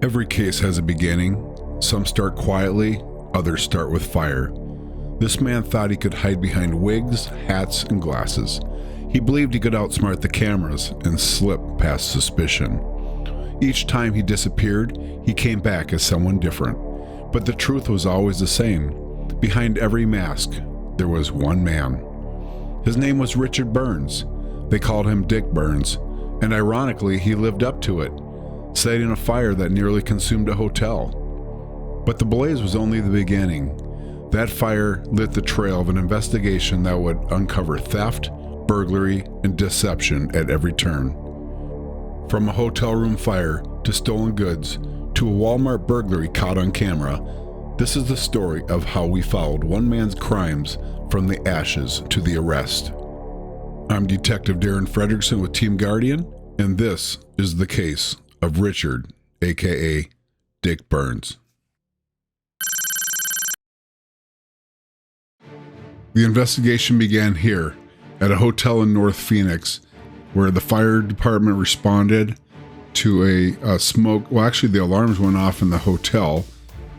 Every case has a beginning. Some start quietly, others start with fire. This man thought he could hide behind wigs, hats, and glasses. He believed he could outsmart the cameras and slip past suspicion. Each time he disappeared, he came back as someone different. But the truth was always the same. Behind every mask, there was one man. His name was Richard Burns. They called him Dick Burns, and ironically, he lived up to it, setting a fire that nearly consumed a hotel. But the blaze was only the beginning. That fire lit the trail of an investigation that would uncover theft, burglary, and deception at every turn. From a hotel room fire to stolen goods to a Walmart burglary caught on camera, this is the story of how we followed one man's crimes from the ashes to the arrest. I'm Detective Darren Fredrickson with Team Guardian, and this is the case of Richard, aka Dick Burns. The investigation began here at a hotel in North Phoenix, where the fire department responded to a smoke. Well, actually, the alarms went off in the hotel,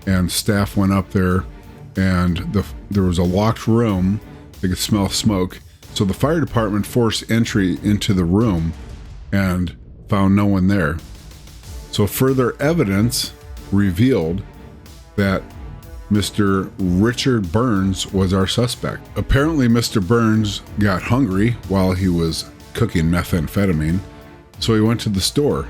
and staff went up there, and there was a locked room. They could smell smoke. So the fire department forced entry into the room and found no one there. So further evidence revealed that Mr. Richard Burns was our suspect. Apparently, Mr. Burns got hungry while he was cooking methamphetamine, so he went to the store.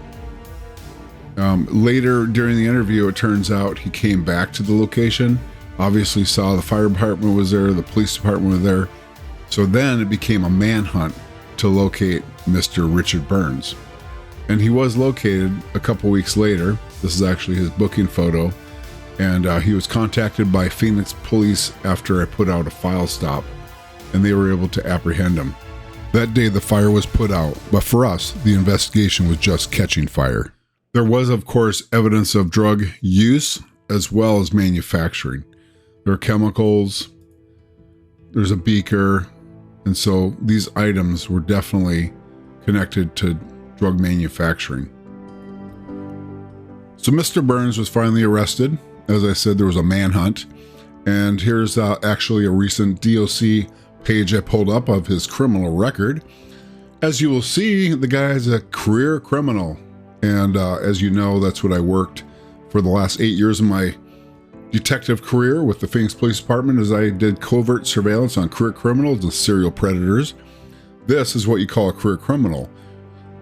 Later during the interview, it turns out he came back to the location, obviously saw the fire department was there, the police department was there. So then it became a manhunt to locate Mr. Richard Burns. And he was located a couple weeks later. This is actually his booking photo. And he was contacted by Phoenix police after I put out a file stop, and they were able to apprehend him. That day the fire was put out, but for us, the investigation was just catching fire. There was, of course, evidence of drug use as well as manufacturing. There are chemicals, there's a beaker, and so these items were definitely connected to drug manufacturing. So Mr. Burns was finally arrested. As I said, there was a manhunt, and here's actually a recent DOC page I pulled up of his criminal record. As you will see, the guy is a career criminal, and as you know, that's what I worked for the last 8 years of my detective career with the Phoenix Police Department, as I did covert surveillance on career criminals and serial predators. This is what you call a career criminal.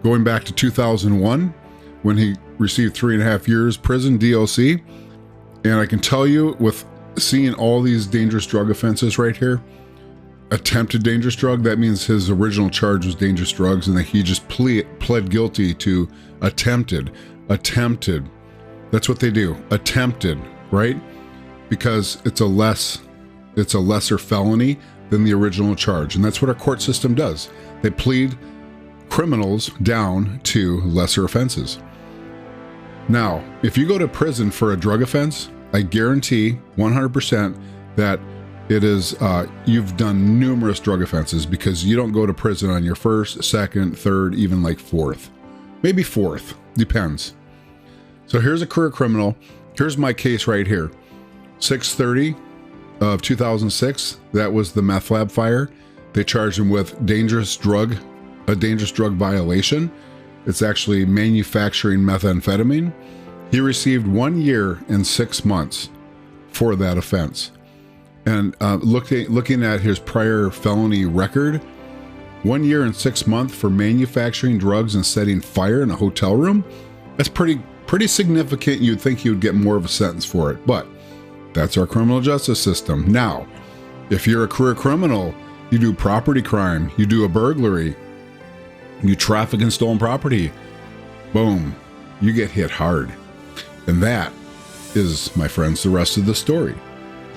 Going back to 2001, when he received 3.5 years prison DOC, and I can tell you, with seeing all these dangerous drug offenses right here, attempted dangerous drug, that means his original charge was dangerous drugs, and that he just pled guilty to attempted. That's what they do, attempted, right? Because it's a lesser felony than the original charge. And that's what our court system does. They plead criminals down to lesser offenses. Now, if you go to prison for a drug offense, I guarantee 100% that it is, you've done numerous drug offenses, because you don't go to prison on your first, second, third, even like fourth. Maybe fourth, depends. So here's a career criminal. Here's my case right here. 6/30 of 2006, that was the meth lab fire. They charged him with a dangerous drug violation. It's actually manufacturing methamphetamine. He received 1 year and 6 months for that offense. And looking at his prior felony record, 1 year and 6 months for manufacturing drugs and setting fire in a hotel room, that's pretty significant. You'd think he would get more of a sentence for it, but that's our criminal justice system. Now, if you're a career criminal, you do property crime, you do a burglary, you traffic in stolen property, boom, you get hit hard. And that is, my friends, the rest of the story.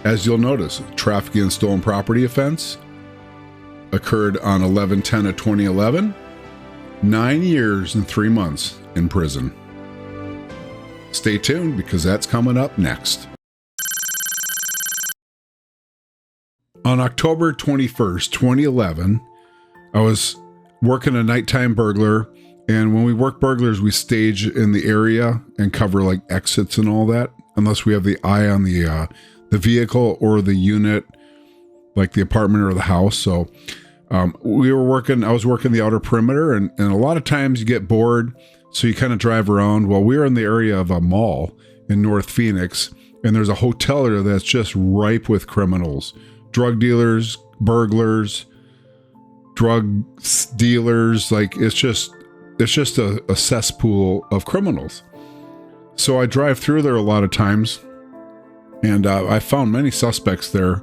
As you'll notice, trafficking in stolen property offense occurred on 11/10 of 2011, 9 years and 3 months in prison. Stay tuned, because that's coming up next. On October 21st, 2011, I was working a nighttime burglar And when we work burglars, we stage in the area and cover like exits and all that, unless we have the eye on the vehicle or the unit, like the apartment or the house. So I was working the outer perimeter, and a lot of times you get bored, so you kind of drive around. Well, we were in the area of a mall in North Phoenix, and there's a hotel there that's just ripe with criminals, drug dealers, burglars, drug dealers. Like it's just a cesspool of criminals. So I drive through there a lot of times, and I found many suspects there,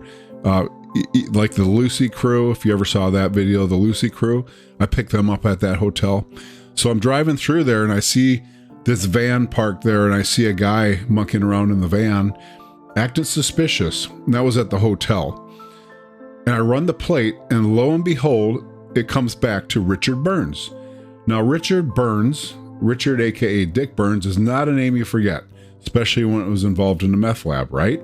like the Lucy crew. If you ever saw that video, the Lucy crew, I picked them up at that hotel. So I'm driving through there, and I see this van parked there, and I see a guy monkeying around in the van, acting suspicious. And that was at the hotel. And I run the plate, and lo and behold, it comes back to Richard Burns. Now, Richard, aka Dick Burns, is not a name you forget, especially when it was involved in the meth lab, right?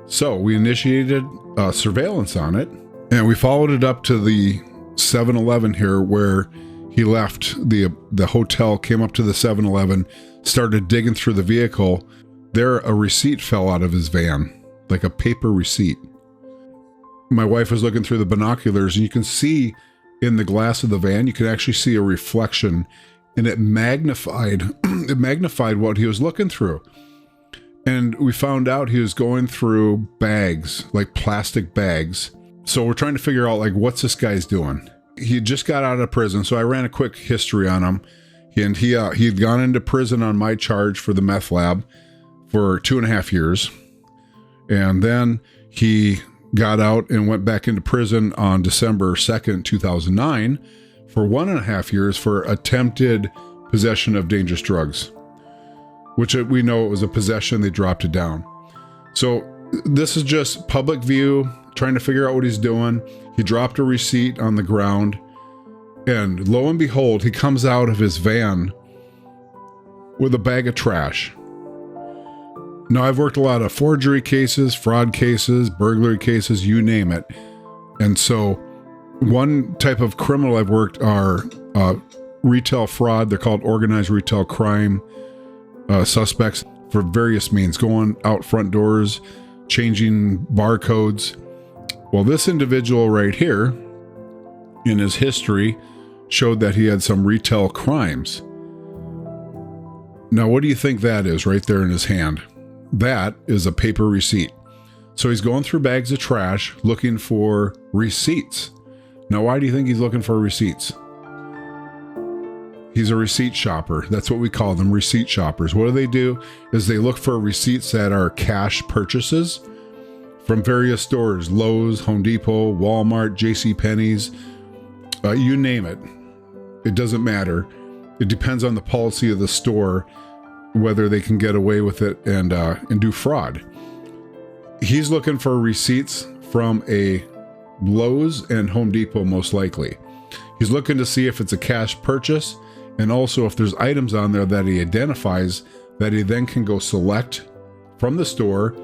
So we initiated surveillance on it, and we followed it up to the 7-Eleven here where he left the hotel, came up to the 7-Eleven, started digging through the vehicle. There, a receipt fell out of his van, like a paper receipt. My wife was looking through the binoculars, and you can see in the glass of the van, you can actually see a reflection, and it magnified what he was looking through. And we found out he was going through bags, like plastic bags. So we're trying to figure out, like, what's this guy's doing? He just got out of prison, so I ran a quick history on him. And he had gone into prison on my charge for the meth lab for 2.5 years. And then he got out and went back into prison on December 2nd, 2009 for 1.5 years for attempted possession of dangerous drugs, which we know it was a possession. They dropped it down. So this is just public view, trying to figure out what he's doing. He dropped a receipt on the ground, and lo and behold, he comes out of his van with a bag of trash. Now, I've worked a lot of forgery cases, fraud cases, burglary cases, you name it. And so one type of criminal I've worked are retail fraud. They're called organized retail crime suspects for various means, going out front doors, changing barcodes. Well, this individual right here in his history showed that he had some retail crimes. Now, what do you think that is right there in his hand? That is a paper receipt. So he's going through bags of trash looking for receipts. Now, why do you think he's looking for receipts? He's a receipt shopper. That's what we call them, receipt shoppers. What do? Is they look for receipts that are cash purchases from various stores, Lowe's, Home Depot, Walmart, JCPenney's, you name it. It doesn't matter. It depends on the policy of the store, whether they can get away with it and do fraud. He's looking for receipts from a Lowe's and Home Depot, most likely. He's looking to see if it's a cash purchase, and also if there's items on there that he identifies that he then can go select from the store,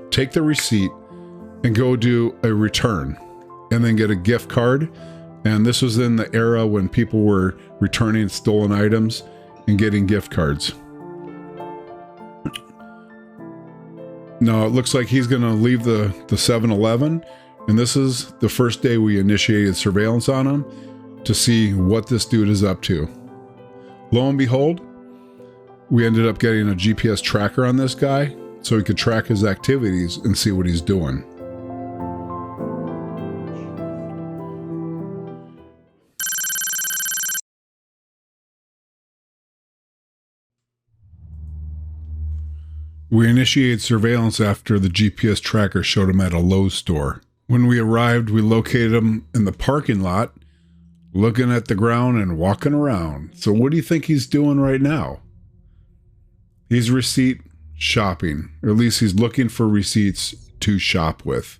take the receipt, and go do a return, and then get a gift card. And this was in the era when people were returning stolen items and getting gift cards. Now it looks like he's going to leave the 7-Eleven, and this is the first day we initiated surveillance on him to see what this dude is up to. Lo and behold, we ended up getting a GPS tracker on this guy so we could track his activities and see what he's doing. We initiated surveillance after the GPS tracker showed him at a Lowe's store. When we arrived, we located him in the parking lot, looking at the ground and walking around. So what do you think he's doing right now? He's receipt shopping, or at least he's looking for receipts to shop with,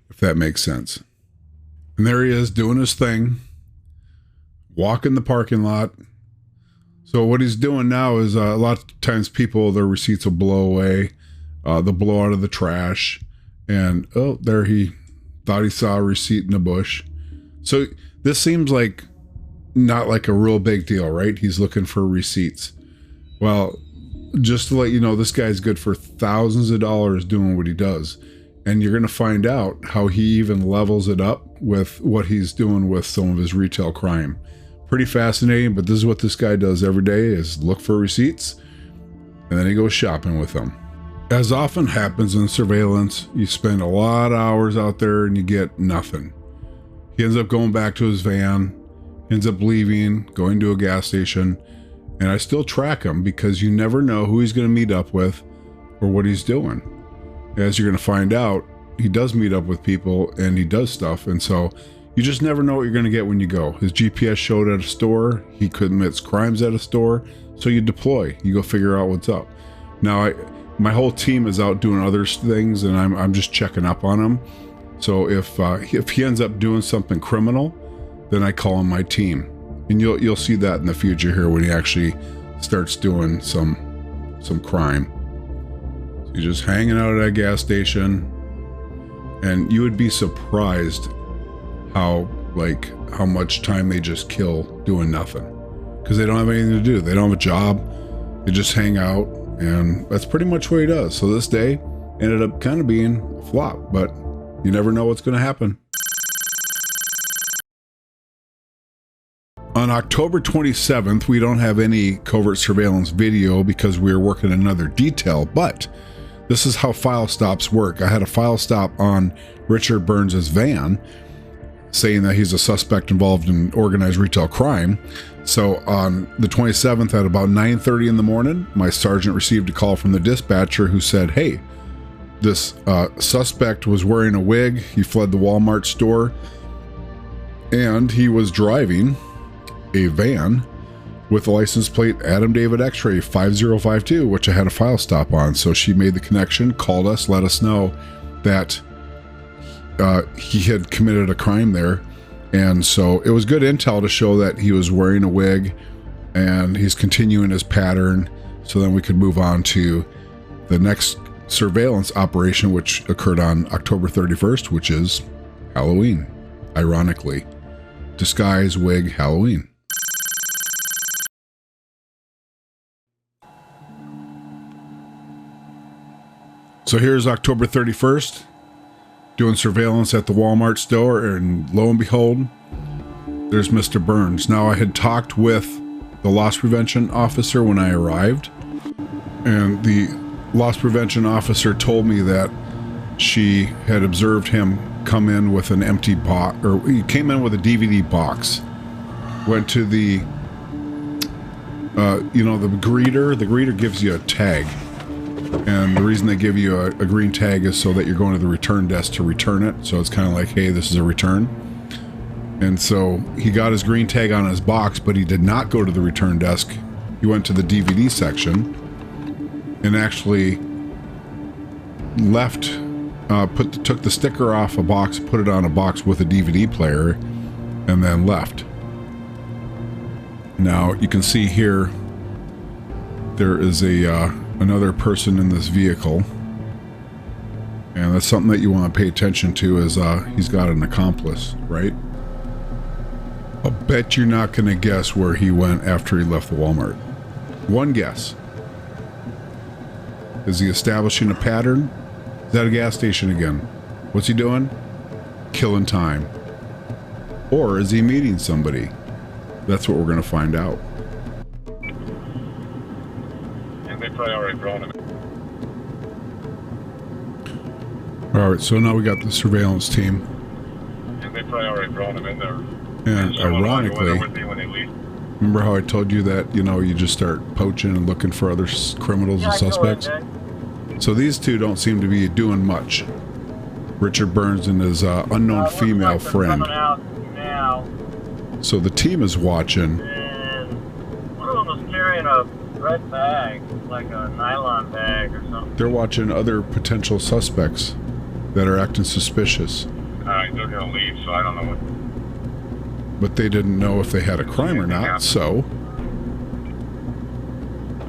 if that makes sense. And there he is doing his thing, walking the parking lot. So what he's doing now is a lot of times people, their receipts will blow away. They'll blow out of the trash. And, oh, there he thought he saw a receipt in a bush. So this seems like not like a real big deal, right? He's looking for receipts. Well, just to let you know, this guy's good for thousands of dollars doing what he does. And you're going to find out how he even levels it up with what he's doing with some of his retail crime. Pretty fascinating, but this is what this guy does every day, is look for receipts, and then he goes shopping with them. As often happens in surveillance, you spend a lot of hours out there and you get nothing. He ends up going back to his van, ends up leaving, going to a gas station, and I still track him because you never know who he's going to meet up with or what he's doing. As you're going to find out, he does meet up with people and he does stuff, and so you just never know what you're going to get when you go. His GPS showed at a store. He commits crimes at a store, so you deploy. You go figure out what's up. Now, my whole team is out doing other things, and I'm just checking up on him. So if he ends up doing something criminal, then I call on my team, and you'll see that in the future here when he actually starts doing some crime. So you're just hanging out at a gas station, and you would be surprised how much time they just kill doing nothing, because they don't have anything to do. They don't have a job. They just hang out, and that's pretty much what he does. So this day ended up kind of being a flop, but you never know what's going to happen. On October 27th, we don't have any covert surveillance video because we're working another detail, but this is how file stops work. I had a file stop on Richard Burns's van saying that he's a suspect involved in organized retail crime. So on the 27th at about 9:30 in the morning, my sergeant received a call from the dispatcher who said, hey, this suspect was wearing a wig. He fled the Walmart store, and he was driving a van with the license plate Adam David X-ray 5052, which I had a file stop on. So she made the connection, called us, let us know that he had committed a crime there. And so it was good intel to show that he was wearing a wig and he's continuing his pattern. So then we could move on to the next surveillance operation, which occurred on October 31st, which is Halloween. Ironically, disguise, wig, Halloween. So here's October 31st. Doing surveillance at the Walmart store, and lo and behold, there's Mr. Burns. Now, I had talked with the loss prevention officer when I arrived, and the loss prevention officer told me that she had observed him come in with an empty box, or he came in with a DVD box, went to the greeter. The greeter gives you a tag. And the reason they give you a green tag is so that you're going to the return desk to return it. So it's kind of like, hey, this is a return. And so he got his green tag on his box, but he did not go to the return desk. He went to the DVD section and actually left, took the sticker off a box, put it on a box with a DVD player, and then left. Now you can see here, there is another person in this vehicle, and that's something that you want to pay attention to. Is he's got an accomplice, right? I'll bet you're not going to guess where he went after he left the Walmart. One guess. Is he establishing a pattern? Is that a gas station again? What's he doing? Killing time. Or is he meeting somebody? That's what we're going to find out. They probably already thrown him. All right, so now we got the surveillance team. And they probably already thrown him in there. And ironically, remember how I told you that, you just start poaching and looking for other criminals and suspects? So these two don't seem to be doing much. Richard Burns and his unknown female friend. So the team is watching. And one of them was carrying a red bag, like a nylon bag or something. They're watching other potential suspects that are acting suspicious. They're gonna leave, so I don't know what. But they didn't know if they had a crime or not, so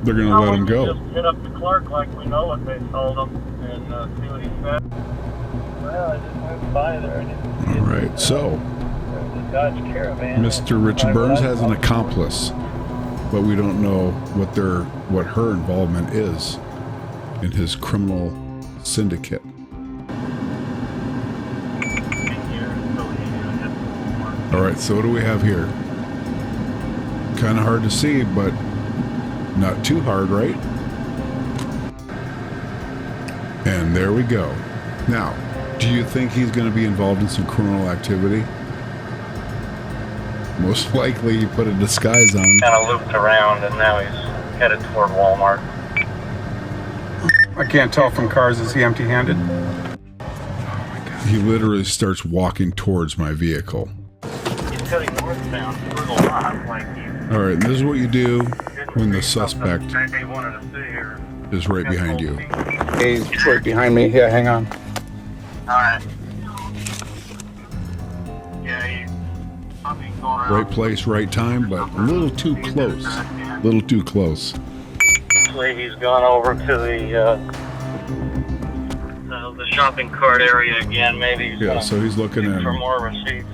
they're gonna let him go. Just hit up the clerk like we know what they told him and see what he said. Well, I just went by there. I didn't see All right, so Dodge Caravan. Mr. Richard Burns has an accomplice, but we don't know what her involvement is in his criminal syndicate. All right, so what do we have here? Kind of hard to see, but not too hard, right? And there we go. Now, do you think he's going to be involved in some criminal activity? Most likely he put a disguise on. Kind of looped around and now he's headed toward Walmart. I can't tell from cars. Is he empty-handed? He literally starts walking towards my vehicle. He's heading northbound through the lot like you. All right, and this is what you do when the suspect They wanted to see her. is right behind you. He's right behind me. Yeah, hang on. Alright. Yeah, he's probably going around. Right place, right time, but a little too close. A little too close. Actually, he's gone over to the shopping cart area again. Maybe he's Yeah, gonna so he's looking look in. for more receipts.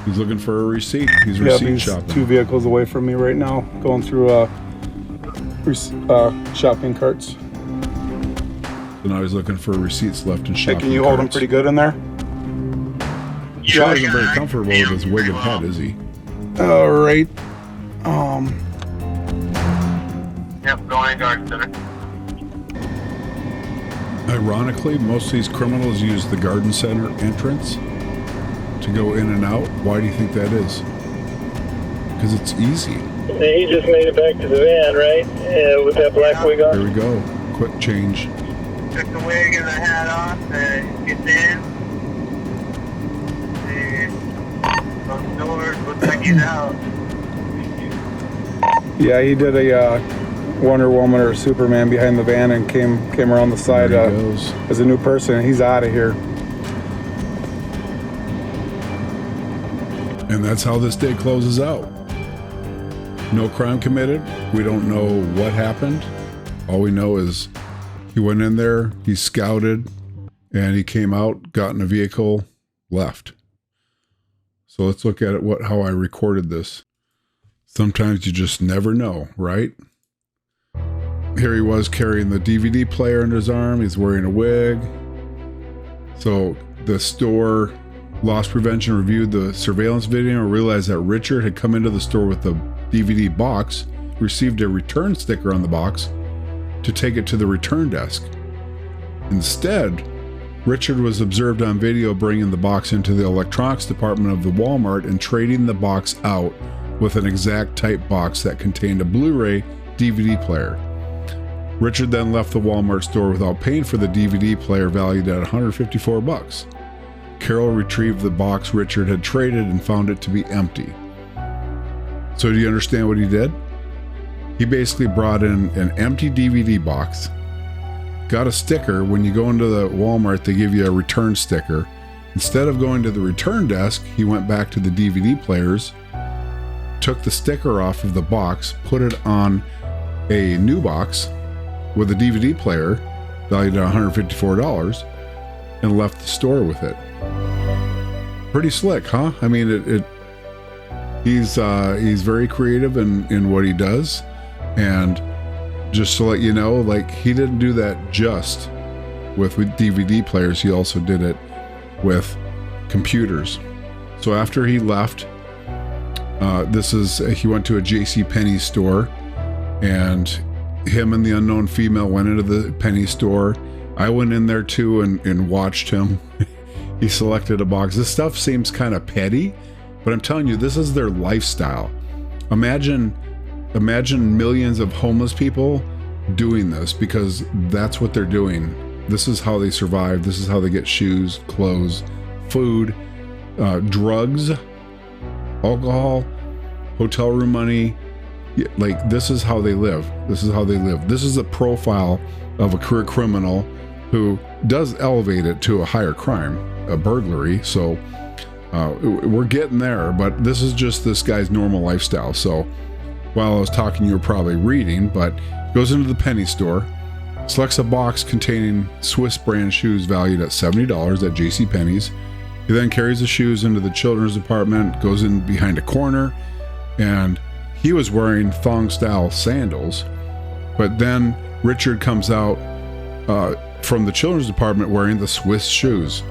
He's looking for a receipt. He's Yep, receipt he's shopping. 2 vehicles away from me right now, going through shopping carts. So now he's looking for receipts left in Hey, shopping can you hold him carts. pretty good in there? Sure isn't very comfortable with his wig and head, is he? All right. Yep, going guard center. Ironically, most of these criminals use the garden center entrance to go in and out. Why do you think that is? Because it's easy. He just made it back to the van, right? Yeah, with that black wig on. There we go. Quick change. Took the wig and the hat off and gets in. Those doors look like he's out. Yeah, he did a Wonder Woman or Superman behind the van and came around the side There he goes. as a new person. He's out of here. And that's how this day closes out. No crime committed. We don't know what happened. All we know is he went in there, he scouted, and he came out, got in a vehicle, left. So let's look at it, how I recorded this. Sometimes you just never know, right? Here he was carrying the DVD player under his arm. He's wearing a wig. So the store loss prevention reviewed the surveillance video and realized that Richard had come into the store with the DVD box, received a return sticker on the box to take it to the return desk. Instead, Richard was observed on video bringing the box into the electronics department of the Walmart and trading the box out with an exact type box that contained a Blu-ray DVD player. Richard then left the Walmart store without paying for the DVD player valued at $154. Carol retrieved the box Richard had traded and found it to be empty. So do you understand what he did? He basically brought in an empty DVD box, got a sticker. When you go into the Walmart, they give you a return sticker. Instead of going to the return desk, he went back to the DVD players, took the sticker off of the box, put it on a new box with a DVD player valued at $154, and left the store with it. Pretty slick, huh? I mean, he's very creative in what he does. And just to let you know, like, he didn't do that just with DVD players. He also did it with computers. So after he left, he went to a JCPenney store, and him and the unknown female went into the Penny store. I went in there too and watched him. He selected a box. This stuff seems kind of petty, but I'm telling you, this is their lifestyle. Imagine millions of homeless people doing this, because that's what they're doing. This is how they survive. This is how they get shoes, clothes, food, drugs, alcohol, hotel room money. Like, this is how they live. This is a profile of a career criminal who does elevate it to a higher crime, a burglary. So we're getting there, but this is just this guy's normal lifestyle. So while I was talking, you were probably reading, but goes into the Penny store, selects a box containing Swiss brand shoes valued at $70 at JCPenney's, He then carries the shoes into the children's department, goes in behind a corner, and he was wearing thong-style sandals. But then Richard comes out from the children's department wearing the Swiss shoes.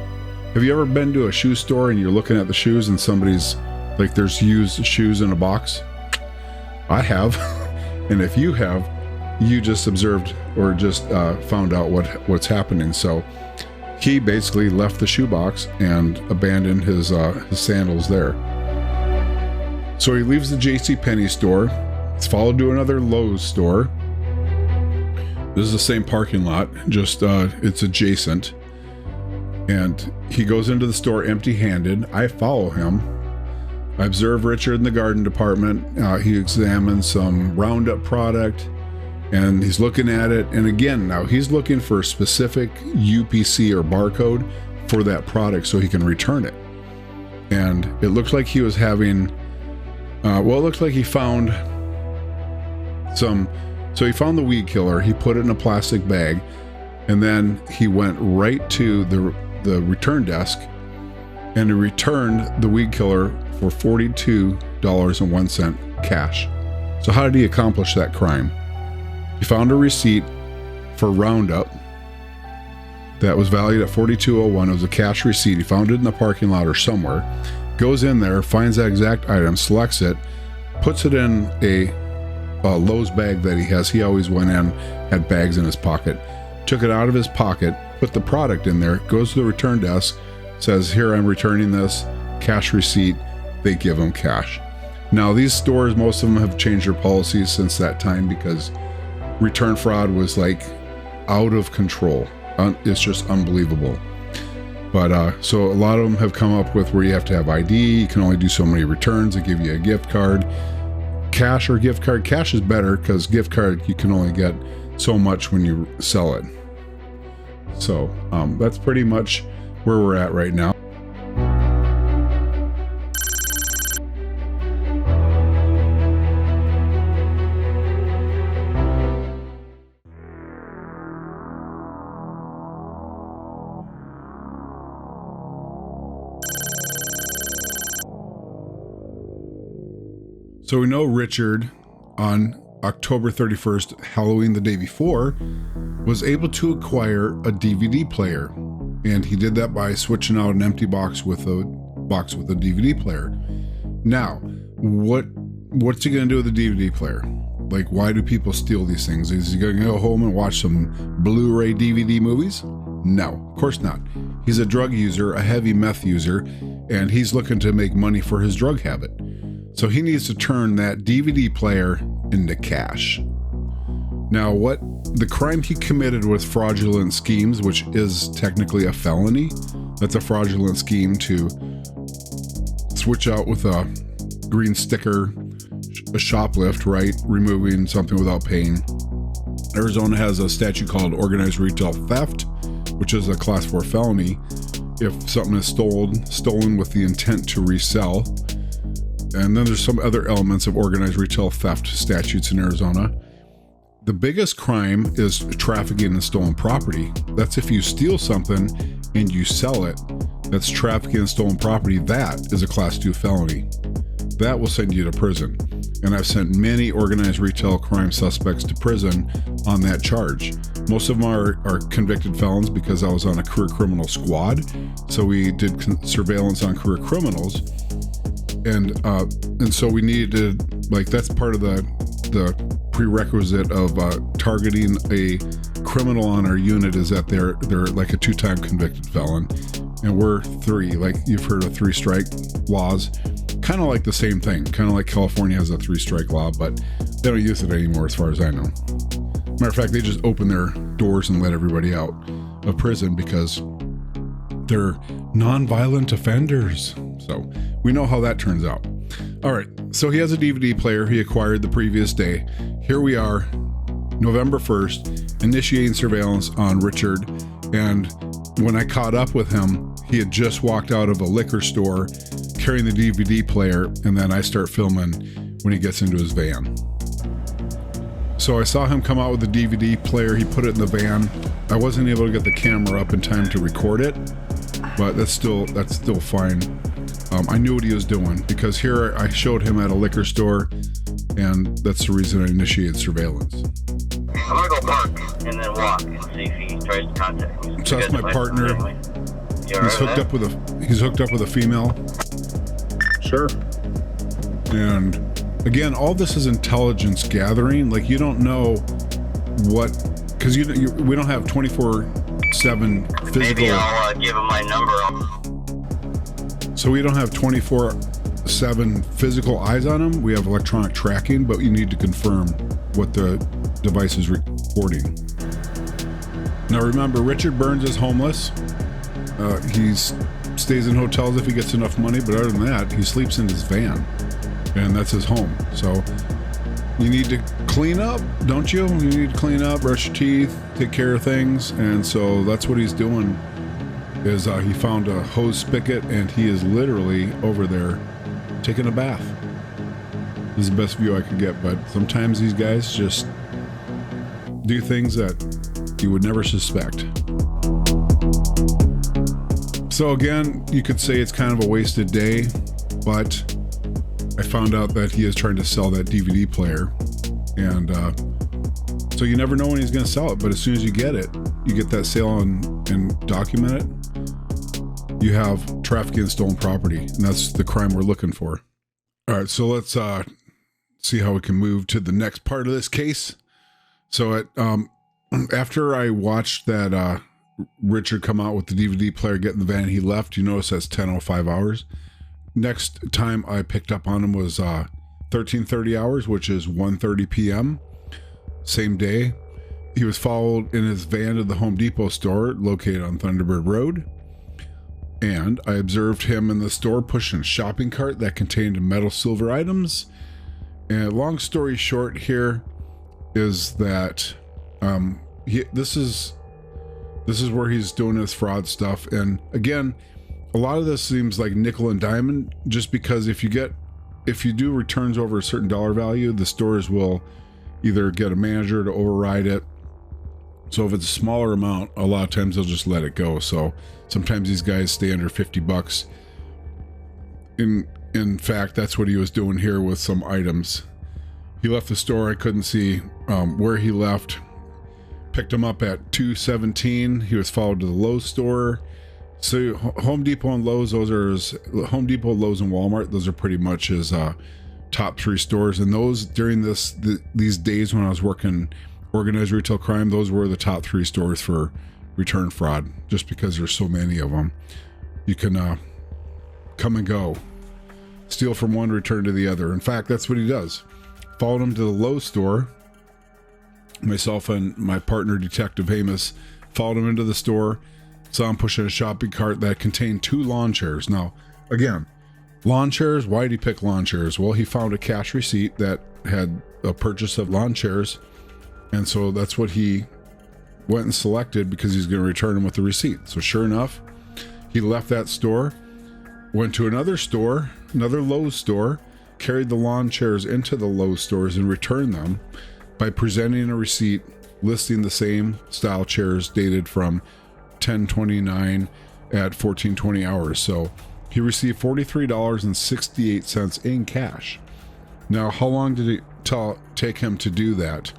Have you ever been to a shoe store and you're looking at the shoes and somebody's like, there's used shoes in a box? I have. And if you have, you just observed or just found out what's happening. So he basically left the shoebox and abandoned his sandals there. So he leaves the JCPenney store. It's followed to another Lowe's store. This is the same parking lot, just it's adjacent. And he goes into the store empty-handed. I follow him. I observe Richard in the garden department. He examines some Roundup product, and he's looking at it. And again, now he's looking for a specific UPC or barcode for that product so he can return it. And it looks like he was having, it looks like he found some, so he found the weed killer. He put it in a plastic bag, and then he went right to the return desk and he returned the weed killer for $42.01 cash. So how did he accomplish that crime? He found a receipt for Roundup that was valued at $42.01. It was a cash receipt. He found it in the parking lot or somewhere. Goes in there, finds that exact item, selects it, puts it in a Lowe's bag that he has. He always went in, had bags in his pocket. Took it out of his pocket, put the product in there, goes to the return desk, says, here, I'm returning this, cash receipt. They give him cash. Now, these stores, most of them have changed their policies since that time because return fraud was like out of control. It's just unbelievable. But so a lot of them have come up with where you have to have ID. You can only do so many returns. They give you a gift card. Cash or gift card. Cash is better because gift card, you can only get so much when you sell it. So that's pretty much where we're at right now. So we know Richard, on October 31st, Halloween the day before, was able to acquire a DVD player. And he did that by switching out an empty box with a DVD player. Now, what's he going to do with the DVD player? Like, why do people steal these things? Is he going to go home and watch some Blu-ray DVD movies? No, of course not. He's a drug user, a heavy meth user, and he's looking to make money for his drug habit. So he needs to turn that DVD player into cash. Now, what the crime he committed with fraudulent schemes, which is technically a felony, that's a fraudulent scheme to switch out with a green sticker, a shoplift, right? Removing something without paying. Arizona has a statute called organized retail theft, which is a class 4 felony if something is stolen with the intent to resell. And then there's some other elements of organized retail theft statutes in Arizona. The biggest crime is trafficking in stolen property. That's if you steal something and you sell it. That's trafficking in stolen property. That is a class 2 felony. That will send you to prison. And I've sent many organized retail crime suspects to prison on that charge. Most of them are convicted felons because I was on a career criminal squad. So we did surveillance on career criminals. And so we needed to, like, that's part of the prerequisite of targeting a criminal on our unit is that they're like a 2-time convicted felon, and we're 3. Like, you've heard of 3-strike laws, kind of like the same thing, kind of like California has a 3-strike law, but they don't use it anymore as far as I know. Matter of fact, they just open their doors and let everybody out of prison because they're non-violent offenders. So we know how that turns out. All right, so he has a DVD player he acquired the previous day. Here we are, November 1st, initiating surveillance on Richard. And when I caught up with him, he had just walked out of a liquor store carrying the DVD player, and then I start filming when he gets into his van. So I saw him come out with the DVD player. He put it in the van. I wasn't able to get the camera up in time to record it, but that's still fine. I knew what he was doing because here I showed him at a liquor store, and that's the reason I initiated surveillance. I'm gonna go park and then walk and see if he tries to contact me. So that's my partner. He's hooked up with a female. Sure. And again, all this is intelligence gathering. Like, you don't know what, because we don't have 24/7 physical. Maybe I'll give him my number. So we don't have 24/7 physical eyes on him. We have electronic tracking, but you need to confirm what the device is recording. Now remember, Richard Burns is homeless. He stays in hotels if he gets enough money, but other than that, he sleeps in his van, and that's his home. So you need to clean up, don't you? You need to clean up, brush your teeth, take care of things, and so that's what he's doing. Is he found a hose spigot, and he is literally over there taking a bath. This is the best view I could get, but sometimes these guys just do things that you would never suspect. So again, you could say it's kind of a wasted day, but I found out that he is trying to sell that DVD player, and so you never know when he's going to sell it, but as soon as you get that sale and document it, you have trafficking in stolen property, and that's the crime we're looking for. All right, so let's see how we can move to the next part of this case. So after I watched that Richard come out with the DVD player, get in the van, he left. You notice that's 10:05 hours. Next time I picked up on him was 13:30 hours, which is 1:30 p.m. Same day. He was followed in his van to the Home Depot store located on Thunderbird Road. And I observed him in the store pushing a shopping cart that contained metal silver items. And long story short here is that this is where he's doing his fraud stuff. And again, a lot of this seems like nickel and diamond, just because if you do returns over a certain dollar value, the stores will either get a manager to override it. So if it's a smaller amount, a lot of times they'll just let it go. So sometimes these guys stay under $50. In fact, that's what he was doing here with some items. He left the store. I couldn't see where he left. Picked him up at 2:17. He was followed to the Lowe's store. So Home Depot and Lowe's, Home Depot, Lowe's, and Walmart. Those are pretty much his top three stores. And those during these days when I was working organized retail crime, those were the top three stores for return fraud, just because there's so many of them. You can come and go, steal from one, return to the other. In fact, that's what he does. Followed him to the Lowe's store. Myself and my partner, Detective Amos, followed him into the store, saw him pushing a shopping cart that contained 2 lawn chairs. Now, again, lawn chairs, why did he pick lawn chairs? Well, he found a cash receipt that had a purchase of lawn chairs, and so that's what he went and selected because he's going to return them with the receipt. So sure enough, he left that store, went to another store, another Lowe's store, carried the lawn chairs into the Lowe's stores and returned them by presenting a receipt listing the same style chairs dated from 10/29 at 14:20 hours. So he received $43.68 in cash. Now, how long did it take him to do that,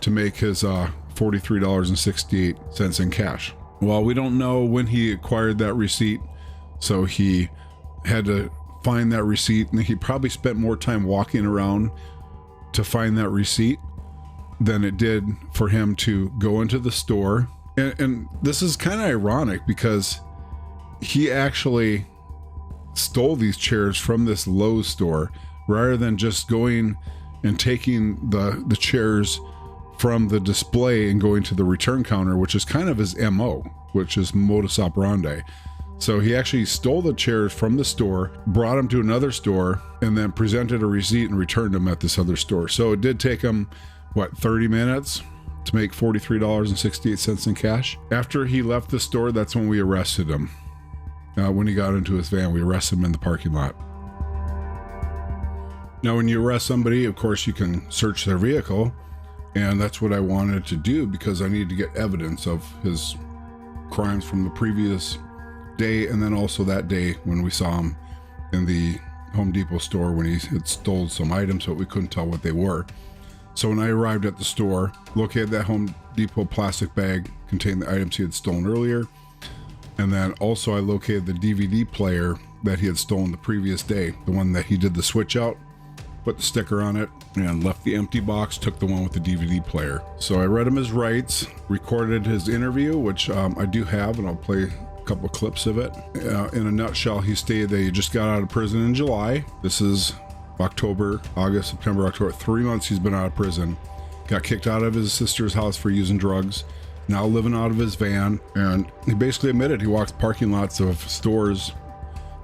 to make his $43.68 in cash? Well, we don't know when he acquired that receipt, so he had to find that receipt, and he probably spent more time walking around to find that receipt than it did for him to go into the store. And this is kind of ironic because he actually stole these chairs from this Lowe's store rather than just going and taking the chairs from the display and going to the return counter, which is kind of his MO, which is modus operandi. So he actually stole the chairs from the store, brought them to another store, and then presented a receipt and returned them at this other store. So it did take him, 30 minutes to make $43.68 in cash. After he left the store, that's when we arrested him. When he got into his van, we arrested him in the parking lot. Now, when you arrest somebody, of course, you can search their vehicle, and that's what I wanted to do because I needed to get evidence of his crimes from the previous day, and then also that day when we saw him in the Home Depot store when he had stole some items, but we couldn't tell what they were. So when I arrived at the store, located that Home Depot plastic bag contained the items he had stolen earlier. And then also I located the DVD player that he had stolen the previous day, the one that he did the switch out, put the sticker on it, and left the empty box, took the one with the DVD player. So I read him his rights, recorded his interview, which I do have, and I'll play a couple of clips of it. In a nutshell, he stated that he just got out of prison in July. This is October, August, September, October. 3 months he's been out of prison. Got kicked out of his sister's house for using drugs. Now living out of his van. And he basically admitted he walked parking lots of stores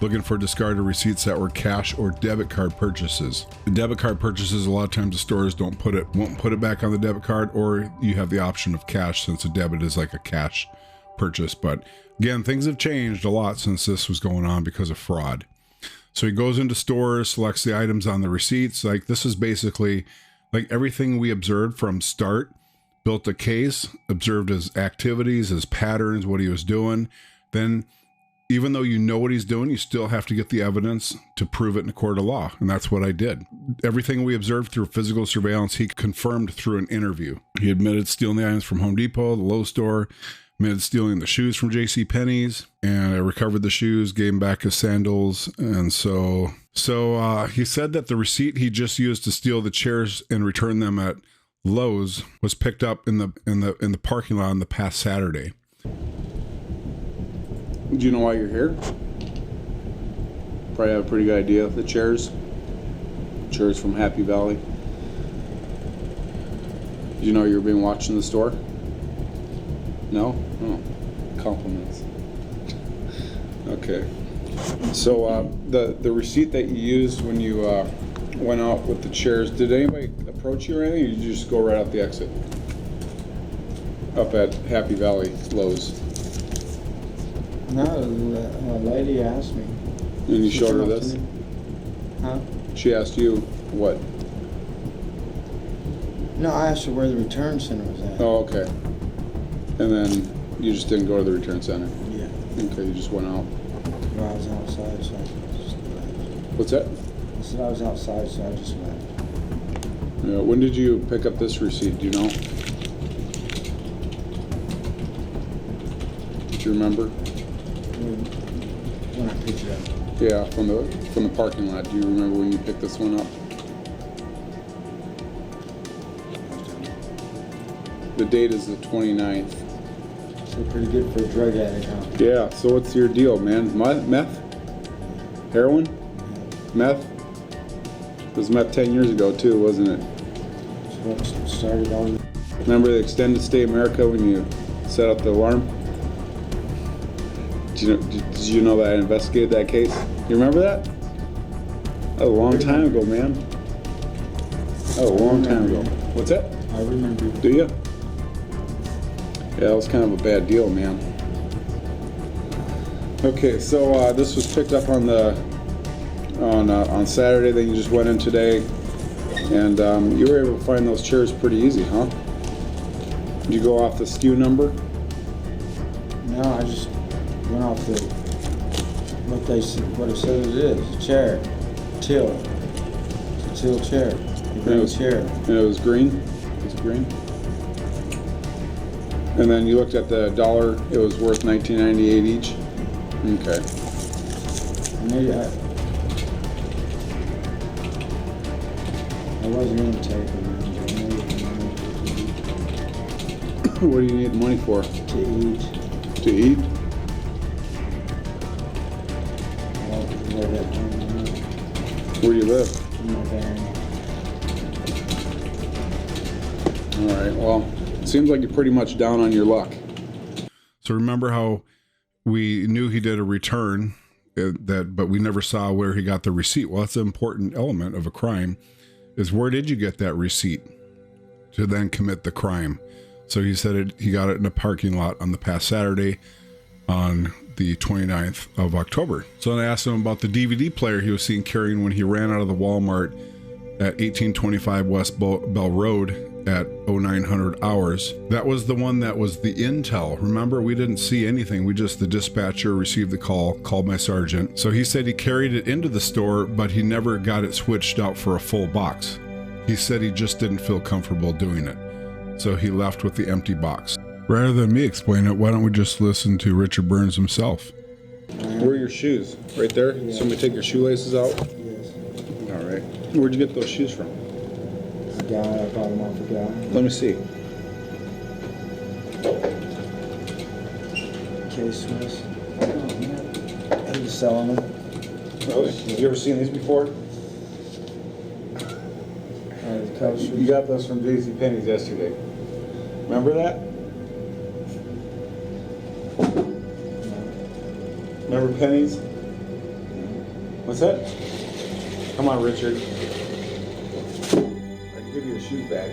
looking for discarded receipts that were cash or debit card purchases. The debit card purchases, a lot of times the stores won't put it back on the debit card, or you have the option of cash since a debit is like a cash purchase. But again, things have changed a lot since this was going on because of fraud. So he goes into stores, selects the items on the receipts. Like, this is basically like everything we observed from start, built a case, observed his activities, his patterns, what he was doing. Then, even though you know what he's doing, you still have to get the evidence to prove it in a court of law. And that's what I did. Everything we observed through physical surveillance, he confirmed through an interview. He admitted stealing the items from Home Depot, the Lowe's store, admitted stealing the shoes from JCPenney's, and I recovered the shoes, gave him back his sandals. And so he said that the receipt he just used to steal the chairs and return them at Lowe's was picked up in the parking lot on the past Saturday. Do you know why you're here? Probably have a pretty good idea of the chairs. Chairs from Happy Valley. Did you know you were being watched in the store? No? Oh, compliments. Okay. So the receipt that you used when you went out with the chairs, did anybody approach you or anything, or did you just go right out the exit? Up at Happy Valley Lowe's. No, a lady asked me. And you showed her this? Huh? She asked you what? No, I asked her where the return center was at. Oh, okay. And then you just didn't go to the return center? Yeah. Okay, you just went out. Well, I was outside, so I just left. What's that? I said I was outside, so I just left. Yeah, when did you pick up this receipt? Do you know? Do you remember? When I picked it up. Yeah, from the parking lot. Do you remember when you picked this one up? The date is the 29th. So pretty good for a drug addict, huh? Yeah, so what's your deal, man? Meth? Heroin? Meth? It was meth 10 years ago too, wasn't it? That's what started on. Remember the extended stay America when you set up the alarm? Did you know that I investigated that case? You remember that? That was a long time ago, man. That was a long time ago. What's that? I remember. Do you? Yeah, that was kind of a bad deal, man. Okay, so this was picked up on Saturday. Then you just went in today, and you were able to find those chairs pretty easy, huh? Did you go off the SKU number? No, I just went off what it says it is. A chair. Till. It's a till chair. A green chair. And it was green? It was green? And then you looked at the dollar, it was worth $19.98 each? Okay. Maybe I wasn't going to take them. What do you need the money for? To eat. To eat? Where do you live? In my van. All right, well, it seems like you're pretty much down on your luck. So remember how we knew he did a return, but we never saw where he got the receipt. Well, that's an important element of a crime, is where did you get that receipt to then commit the crime? So he said he got it in a parking lot on the past Saturday on the 29th of October. So then I asked him about the DVD player he was seen carrying when he ran out of the Walmart at 1825 West Bell Road at 0900 hours. That was the one that was the intel. Remember, we didn't see anything. The dispatcher received the call, called my sergeant. So he said he carried it into the store, but he never got it switched out for a full box. He said he just didn't feel comfortable doing it. So he left with the empty box. Rather than me explain it, why don't we just listen to Richard Burns himself? Where are your shoes? Right there? Yeah. Somebody take your shoelaces out? Yes. All right. Where'd you get those shoes from? A guy, I bought them off a guy. Let me see. K-Swiss. He was selling them. Really? Have you ever seen these before? The coach. You got those from JCPenney's yesterday. Remember that? Remember pennies? What's that? Come on, Richard. I can give you the shoes back.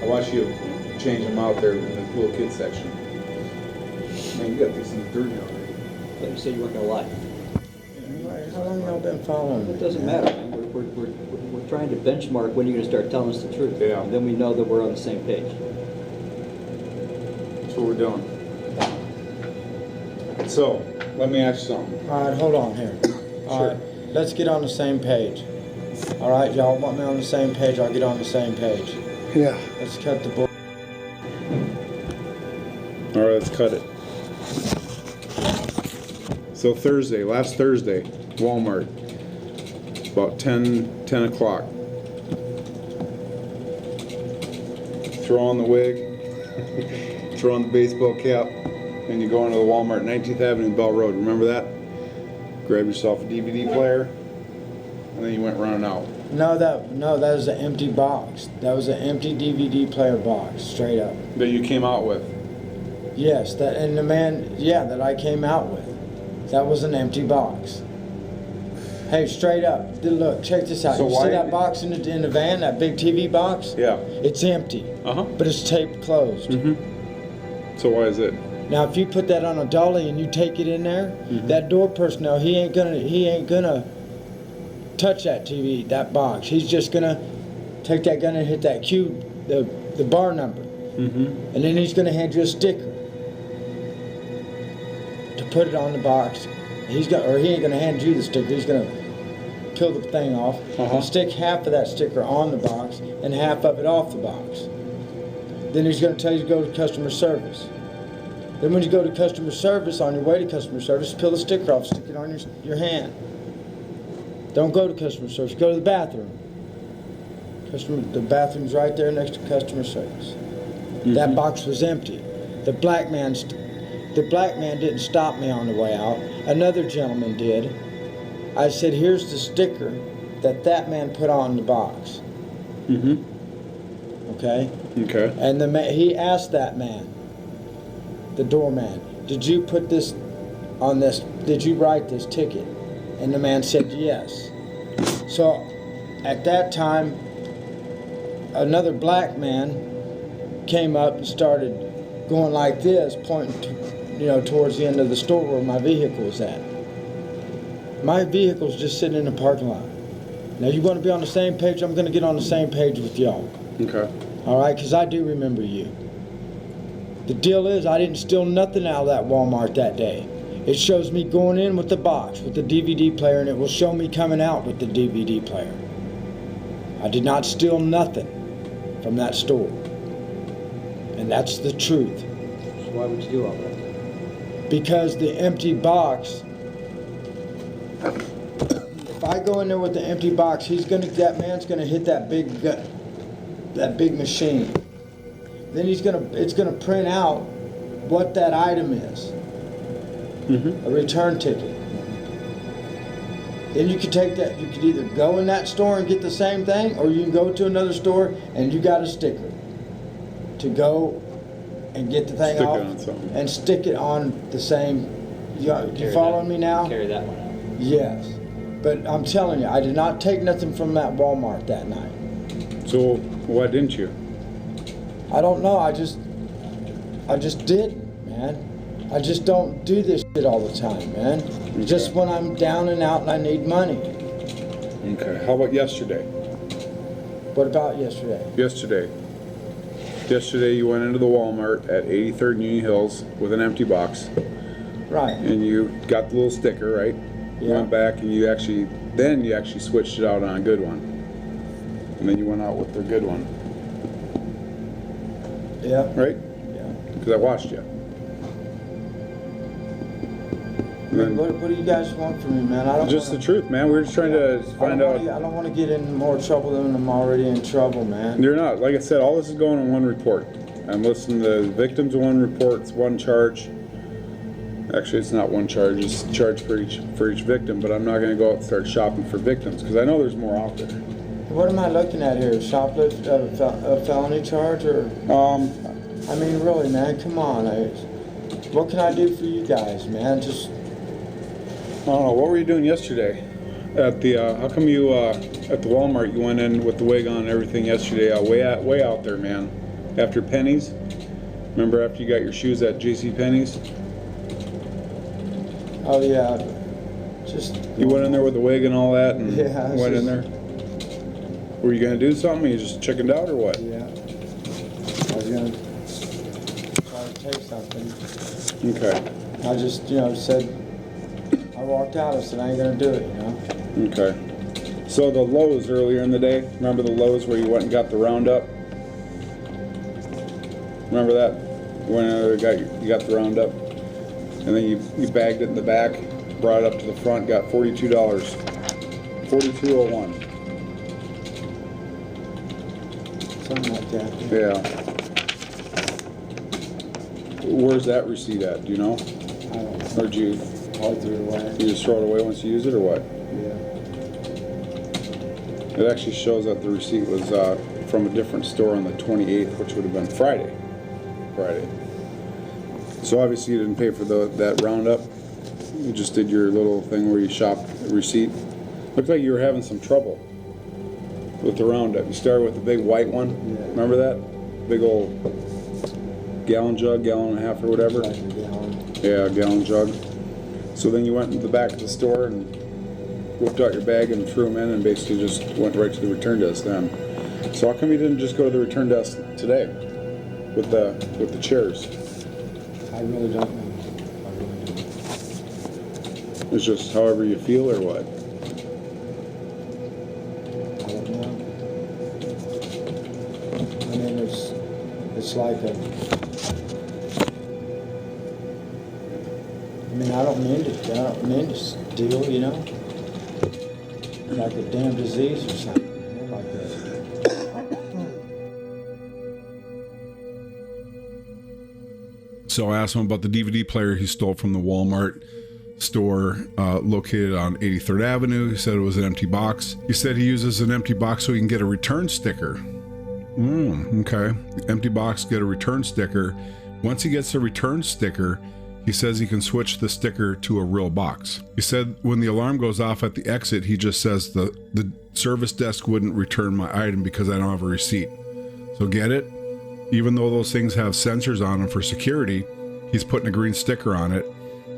I want you to change them out there in the little kids section. Man, you got these things dirty already. I thought you said you weren't gonna lie. How long y'all been following me? It doesn't matter, man. We're trying to benchmark when you're gonna start telling us the truth. Yeah. And then we know that we're on the same page. That's what we're doing. So, let me ask you something. All right, hold on here. All right, let's get on the same page. All right, y'all want me on the same page? I'll get on the same page. Yeah. Let's cut the bull. All right, let's cut it. So last Thursday, Walmart, about 10 o'clock. Throw on the wig, throw on the baseball cap, and you go into the Walmart, 19th Avenue, Bell Road. Remember that? Grab yourself a DVD player, and then you went running out. No, that was an empty box. That was an empty DVD player box, straight up. That you came out with. Yes, that and the man, yeah, that I came out with. That was an empty box. Hey, straight up, look, check this out. So You why- see that box in the van, that big TV box? Yeah. It's empty, Uh-huh. but it's taped closed. So why is it? Now, if you put that on a dolly and you take it in there, that door personnel, he ain't gonna touch that TV, that box. He's just gonna take that gun and hit that cue, the bar number, and then he's gonna hand you a sticker to put it on the box. He ain't gonna hand you the sticker. He's gonna peel the thing off and stick half of that sticker on the box and half of it off the box. Then he's gonna tell you to go to customer service. Then when you go to customer service, on your way to customer service, peel the sticker off, stick it on your hand. Don't go to customer service, go to the bathroom. The bathroom's right there next to customer service. That box was empty. The black man didn't stop me on the way out. Another gentleman did. I said, here's the sticker that man put on the box. Okay? Okay. And he asked that man, the doorman, did you put this on this, did you write this ticket? And the man said yes. So at that time, another black man came up and started going like this, pointing towards the end of the store where my vehicle was at. My vehicle's just sitting in the parking lot. Now you want to be on the same page? I'm going to get on the same page with y'all. Okay. All right, because I do remember you. The deal is, I didn't steal nothing out of that Walmart that day. It shows me going in with the box, with the DVD player, and it will show me coming out with the DVD player. I did not steal nothing from that store. And that's the truth. So why would you do all that? Because the empty box, if I go in there with the empty box, that man's gonna hit that big machine. Then it's gonna print out what that item is. A return ticket. Then you could take that, you could either go in that store and get the same thing, or you can go to another store and you got a sticker to go and get the thing Stick it off on something. and stick it on the same. You following me now? Carry that one out. Yes. But I'm telling you, I did not take nothing from that Walmart that night. So why didn't you? I don't know, I just didn't, man. I just don't do this shit all the time, man. Okay. Just when I'm down and out and I need money. Okay. How about yesterday? What about yesterday? Yesterday, Yesterday you went into the Walmart at 83rd and Union Hills with an empty box. Right. And you got the little sticker, right? You Yeah. went back and you actually switched it out on a good one. And then you went out with the good one, Yeah. right? Yeah. Because I watched you. And then, What do you guys want from me, man? I don't just the wanna, truth, man. We're just trying to find out. I don't want to get in more trouble than I'm already in trouble, man. You're not. Like I said, all this is going on one report. I'm listening to the victims one report. It's one charge. Actually, it's not one charge. It's a charge for each victim. But I'm not going to go out and start shopping for victims because I know there's more out there. What am I looking at here? Shoplift, a felony charge, or? I mean, really, man, come on. What can I do for you guys, man? Just. I don't know. What were you doing yesterday? At the how come you at the Walmart you went in with the wig on and everything yesterday? Way out there, man. After Penny's. Remember after you got your shoes at J.C. Penney's? Oh yeah. Just. You went in there with the wig and all that, and Yeah, went in there. Were you gonna do something? You just chickened out or what? Yeah. I was gonna try to take something. Okay. I just, said. I walked out. I said I ain't gonna do it. Okay. So the Lowe's earlier in the day. Remember the Lowe's where you went and got the Roundup? Remember that? When you got the Roundup, and then you bagged it in the back, brought it up to the front, got $42. $42.01. Something like that. Yeah. Where's that receipt at? Do you know? I don't know. Or did you I threw it away. you just throw it away once you use it, or what? Yeah. It actually shows that the receipt was from a different store on the 28th, which would have been Friday. So obviously you didn't pay for that Roundup. You just did your little thing where you shopped the receipt. Looked like you were having some trouble with the Roundup. You started with the big white one. Yeah. Remember that? Big old gallon jug, gallon and a half or whatever. Like a gallon. Yeah, a gallon jug. So then you went into the back of the store and whipped out your bag and threw them in and basically just went right to the return desk then. So how come you didn't just go to the return desk today with the chairs? I really don't know. I really don't. It's just however you feel or what? I don't know. I mean, it's like a. I mean, I don't mean to steal, like a damn disease or something, like that. So I asked him about the DVD player he stole from the Walmart store located on 83rd Avenue. He said it was an empty box. He said he uses an empty box so he can get a return sticker. Okay. Empty box, get a return sticker. Once he gets a return sticker, he says he can switch the sticker to a real box. He said when the alarm goes off at the exit, he just says the service desk wouldn't return my item because I don't have a receipt. So get it? Even though those things have sensors on them for security, he's putting a green sticker on it.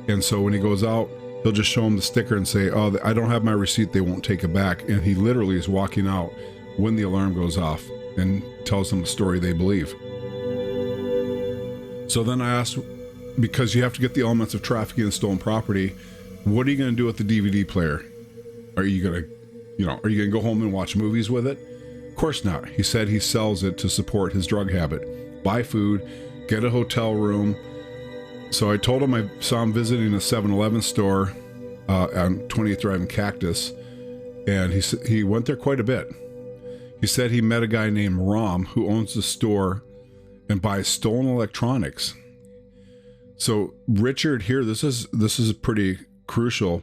And so when he goes out, he'll just show them the sticker and say, oh, I don't have my receipt. They won't take it back. And he literally is walking out when the alarm goes off and tells them a story they believe. So then I asked, because you have to get the elements of trafficking and stolen property, what are you going to do with the DVD player? Are you going to go home and watch movies with it? Of course not. He said he sells it to support his drug habit. Buy food, get a hotel room. So I told him I saw him visiting a 7-Eleven store on 20th Drive in Cactus, and he went there quite a bit. He said he met a guy named Rom who owns the store and buys stolen electronics. So Richard here, this is pretty crucial.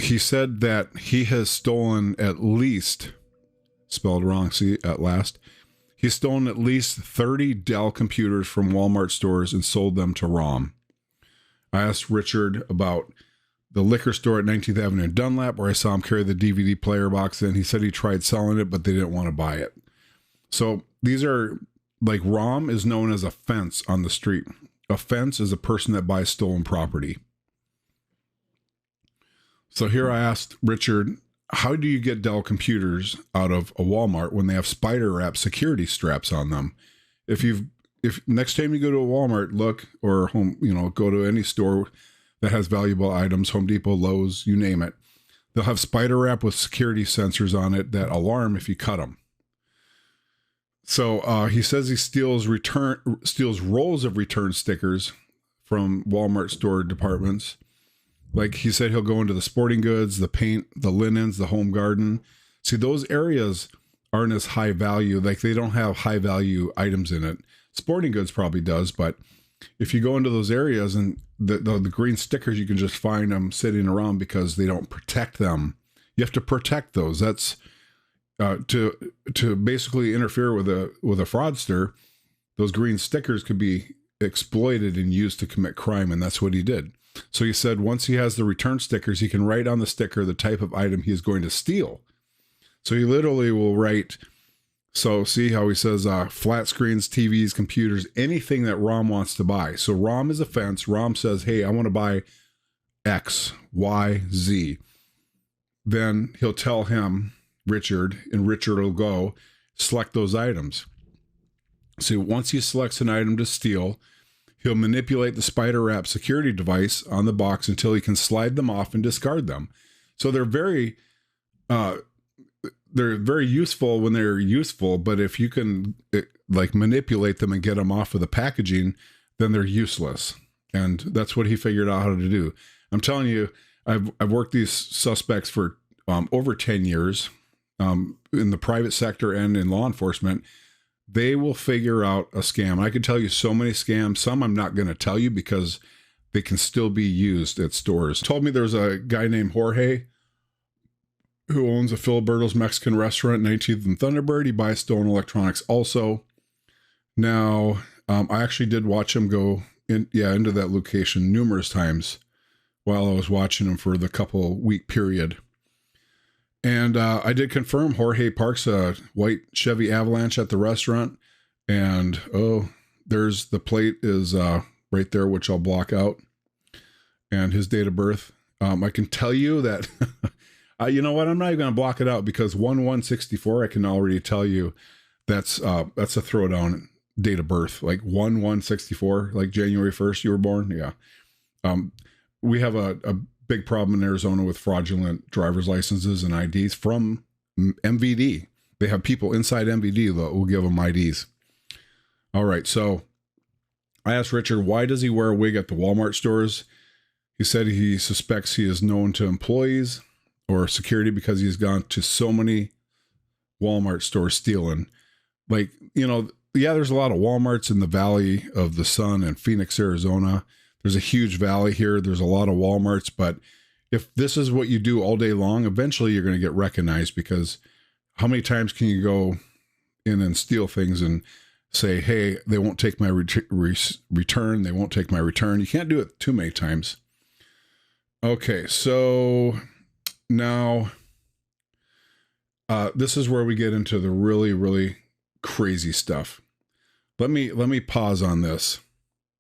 He said that he has stolen at least, spelled wrong, see, at last. He's stolen at least 30 Dell computers from Walmart stores and sold them to Rom. I asked Richard about the liquor store at 19th Avenue in Dunlap, where I saw him carry the DVD player box in. He said he tried selling it, but they didn't want to buy it. So these are, like, Rom is known as a fence on the street. A fence is a person that buys stolen property. So here I asked Richard, how do you get Dell computers out of a Walmart when they have spider wrap security straps on them? if next time you go to a Walmart, look, or home, go to any store that has valuable items, Home Depot, Lowe's, you name it. They'll have spider wrap with security sensors on it that alarm if you cut them. So he says he steals rolls of return stickers from Walmart store departments. Like he said, he'll go into the sporting goods, the paint, the linens, the home garden. See, those areas aren't as high value. Like they don't have high value items in it. Sporting goods probably does, but if you go into those areas and the green stickers, you can just find them sitting around because they don't protect them. You have to protect those. That's to basically interfere with a fraudster. Those green stickers could be exploited and used to commit crime, and that's what he did. So he said once he has the return stickers, he can write on the sticker the type of item he is going to steal. So he literally will write. So see how he says flat screens, TVs, computers, anything that Rom wants to buy. So Rom is a fence. Rom says, hey, I want to buy X, Y, Z. Then he'll tell him, Richard, and Richard will go select those items. So once he selects an item to steal, he'll manipulate the spider wrap security device on the box until he can slide them off and discard them. So they're very useful when they're useful, but if you can manipulate them and get them off of the packaging, then they're useless. And that's what he figured out how to do. I'm telling you, I've worked these suspects for over 10 years in the private sector and in law enforcement. They will figure out a scam. I can tell you so many scams. Some I'm not going to tell you because they can still be used at stores. Told me there's a guy named Jorge who owns a Filiberto's Mexican restaurant, 19th and Thunderbird. He buys stolen electronics also. Now, I actually did watch him go into that location numerous times while I was watching him for the couple week period. And I did confirm Jorge parks a white Chevy Avalanche at the restaurant. And, there's the plate is right there, which I'll block out. And his date of birth. I can tell you that... you know what? I'm not even going to block it out because 1/1/64, I can already tell you that's a throwdown date of birth, like 1/1/64, like January 1st you were born. Yeah. We have a big problem in Arizona with fraudulent driver's licenses and IDs from MVD. They have people inside MVD that will give them IDs. All right. So I asked Richard, why does he wear a wig at the Walmart stores? He said he suspects he is known to employees or security because he's gone to so many Walmart stores stealing. There's a lot of Walmarts in the Valley of the Sun in Phoenix, Arizona. There's a huge valley here. There's a lot of Walmarts, but if this is what you do all day long, eventually you're going to get recognized because how many times can you go in and steal things and say, hey, they won't take my return. They won't take my return. You can't do it too many times. Okay. So now, this is where we get into the really, really crazy stuff. Let me pause on this.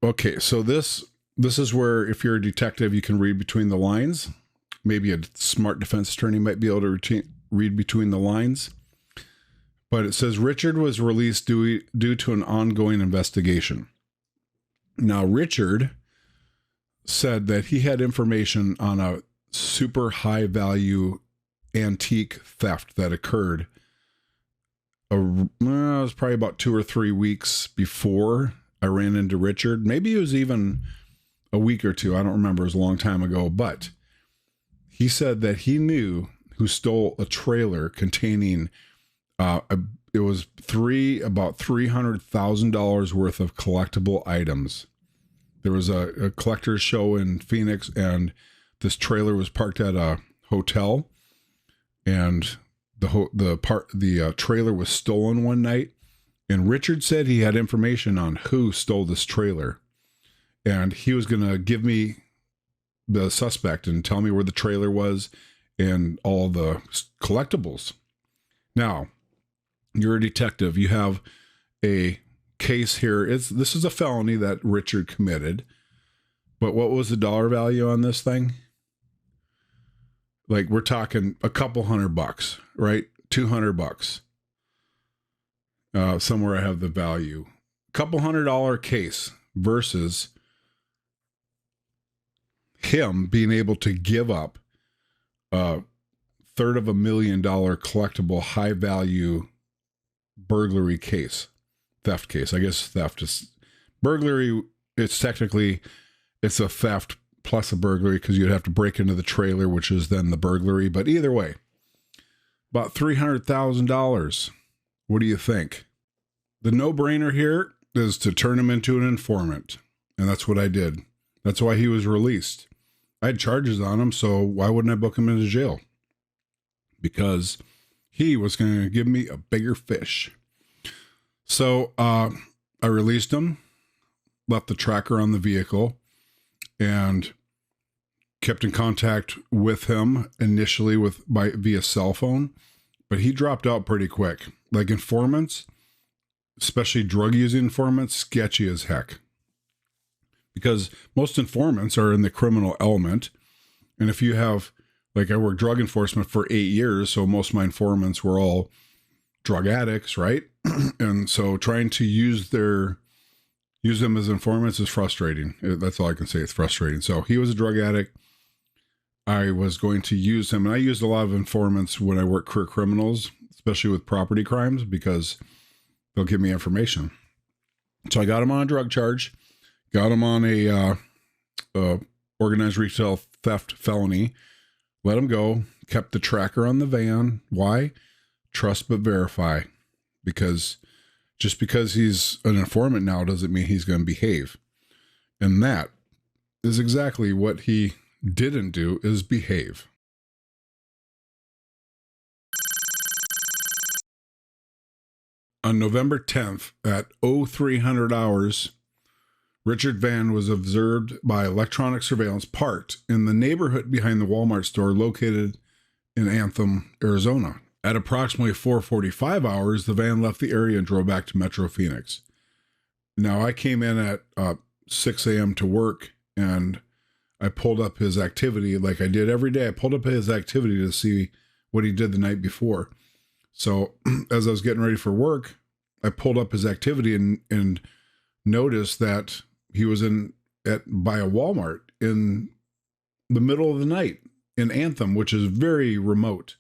Okay, so this is where if you're a detective, you can read between the lines. Maybe a smart defense attorney might be able to read between the lines. But it says Richard was released due to an ongoing investigation. Now, Richard said that he had information on a super high value antique theft that occurred. It was probably about 2 or 3 weeks before I ran into Richard. Maybe it was even a week or two. I don't remember. It was a long time ago. But he said that he knew who stole a trailer containing it was about $300,000 worth of collectible items. There was a collector's show in Phoenix, and this trailer was parked at a hotel, and the trailer was stolen one night. And Richard said he had information on who stole this trailer, and he was going to give me the suspect and tell me where the trailer was and all the collectibles. Now, you're a detective. You have a case here. This is a felony that Richard committed. But what was the dollar value on this thing? Like, we're talking a couple $100, right? $200. Somewhere I have the value. couple $100 case versus him being able to give up a $350,000 collectible high value burglary case, theft case. I guess theft is burglary. It's technically, it's a theft plus a burglary because you'd have to break into the trailer, which is then the burglary. But either way, about $300,000. What do you think? The no-brainer here is to turn him into an informant. And that's what I did. That's why he was released. I had charges on him, so why wouldn't I book him into jail? Because he was going to give me a bigger fish. So I released him, left the tracker on the vehicle, and kept in contact with him initially via cell phone, but he dropped out pretty quick. Like informants, especially drug using informants, sketchy as heck. Because most informants are in the criminal element. And if you have, like I worked drug enforcement for 8 years, so most of my informants were all drug addicts, right? And so trying to use them as informants is frustrating. That's all I can say. It's frustrating. So he was a drug addict. I was going to use him, and I used a lot of informants when I worked career criminals, especially with property crimes, because they'll give me information. So I got him on a drug charge, got him on a organized retail theft felony, let him go, kept the tracker on the van. Why? Trust but verify. Because just because he's an informant now doesn't mean he's going to behave. And that is exactly what he didn't do, is behave. On November 10th at 0300 hours, Richard Van was observed by electronic surveillance parked in the neighborhood behind the Walmart store located in Anthem, Arizona. At approximately 4:45 hours, the van left the area and drove back to Metro Phoenix. Now, I came in at 6 a.m. to work, and I pulled up his activity like I did every day. I pulled up his activity to see what he did the night before. So as I was getting ready for work, I pulled up his activity and noticed that he was by a Walmart in the middle of the night in Anthem, which is very remote.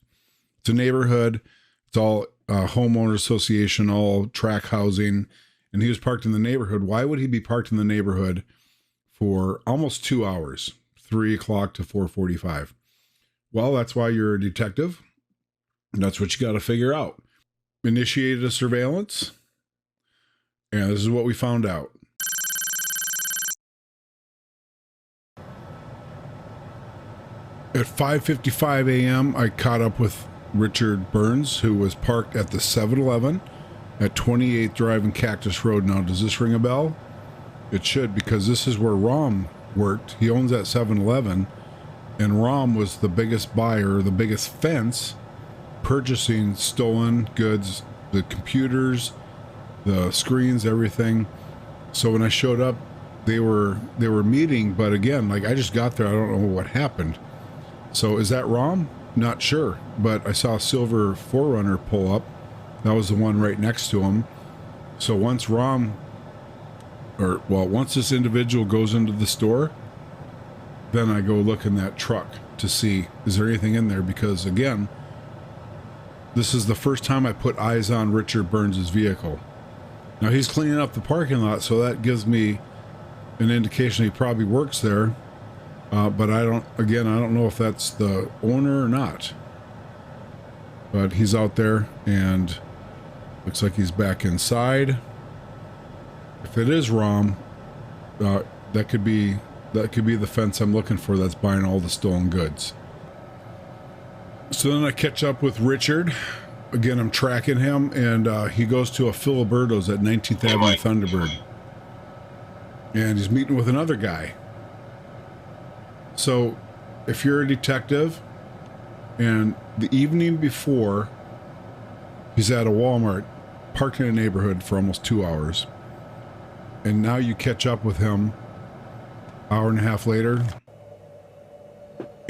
It's a neighborhood. It's all homeowner association, all track housing. And he was parked in the neighborhood. Why would he be parked in the neighborhood for almost 2 hours, 3 o'clock to 4:45? Well, that's why you're a detective. And that's what you got to figure out. Initiated a surveillance. And this is what we found out. At 5:55 a.m., I caught up with Richard Burns, who was parked at the 7-Eleven at 28th Drive and Cactus Road. Now, does this ring a bell? It should, because this is where Rom worked. He owns that 7-Eleven, and Rom was the biggest buyer, the biggest fence, purchasing stolen goods, the computers, the screens, everything. So when I showed up, they were meeting, but again, like I just got there, I don't know what happened. So is that Rom? Not sure, but I saw a silver 4Runner pull up. That was the one right next to him. So once once this individual goes into the store, then I go look in that truck to see, is there anything in there? Because again, this is the first time I put eyes on Richard Burns' vehicle. Now he's cleaning up the parking lot, so that gives me an indication he probably works there. But I don't know if that's the owner or not. But he's out there and looks like he's back inside. If it is Rom, that could be the fence I'm looking for that's buying all the stolen goods. So then I catch up with Richard. Again, I'm tracking him, and he goes to a Filiberto's at 19th Avenue Thunderbird. And he's meeting with another guy. So if you're a detective and the evening before he's at a Walmart parked in a neighborhood for almost 2 hours, and now you catch up with him hour and a half later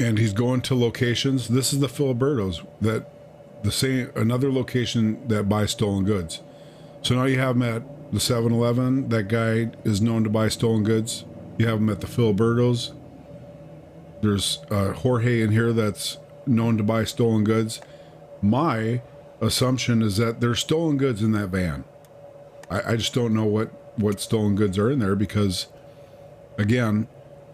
and he's going to locations. This is the Filiberto's, another location that buys stolen goods. So now you have him at the 7-Eleven. That guy is known to buy stolen goods. You have him at the Filiberto's. There's Jorge in here that's known to buy stolen goods. My assumption is that there's stolen goods in that van. I just don't know what stolen goods are in there because, again,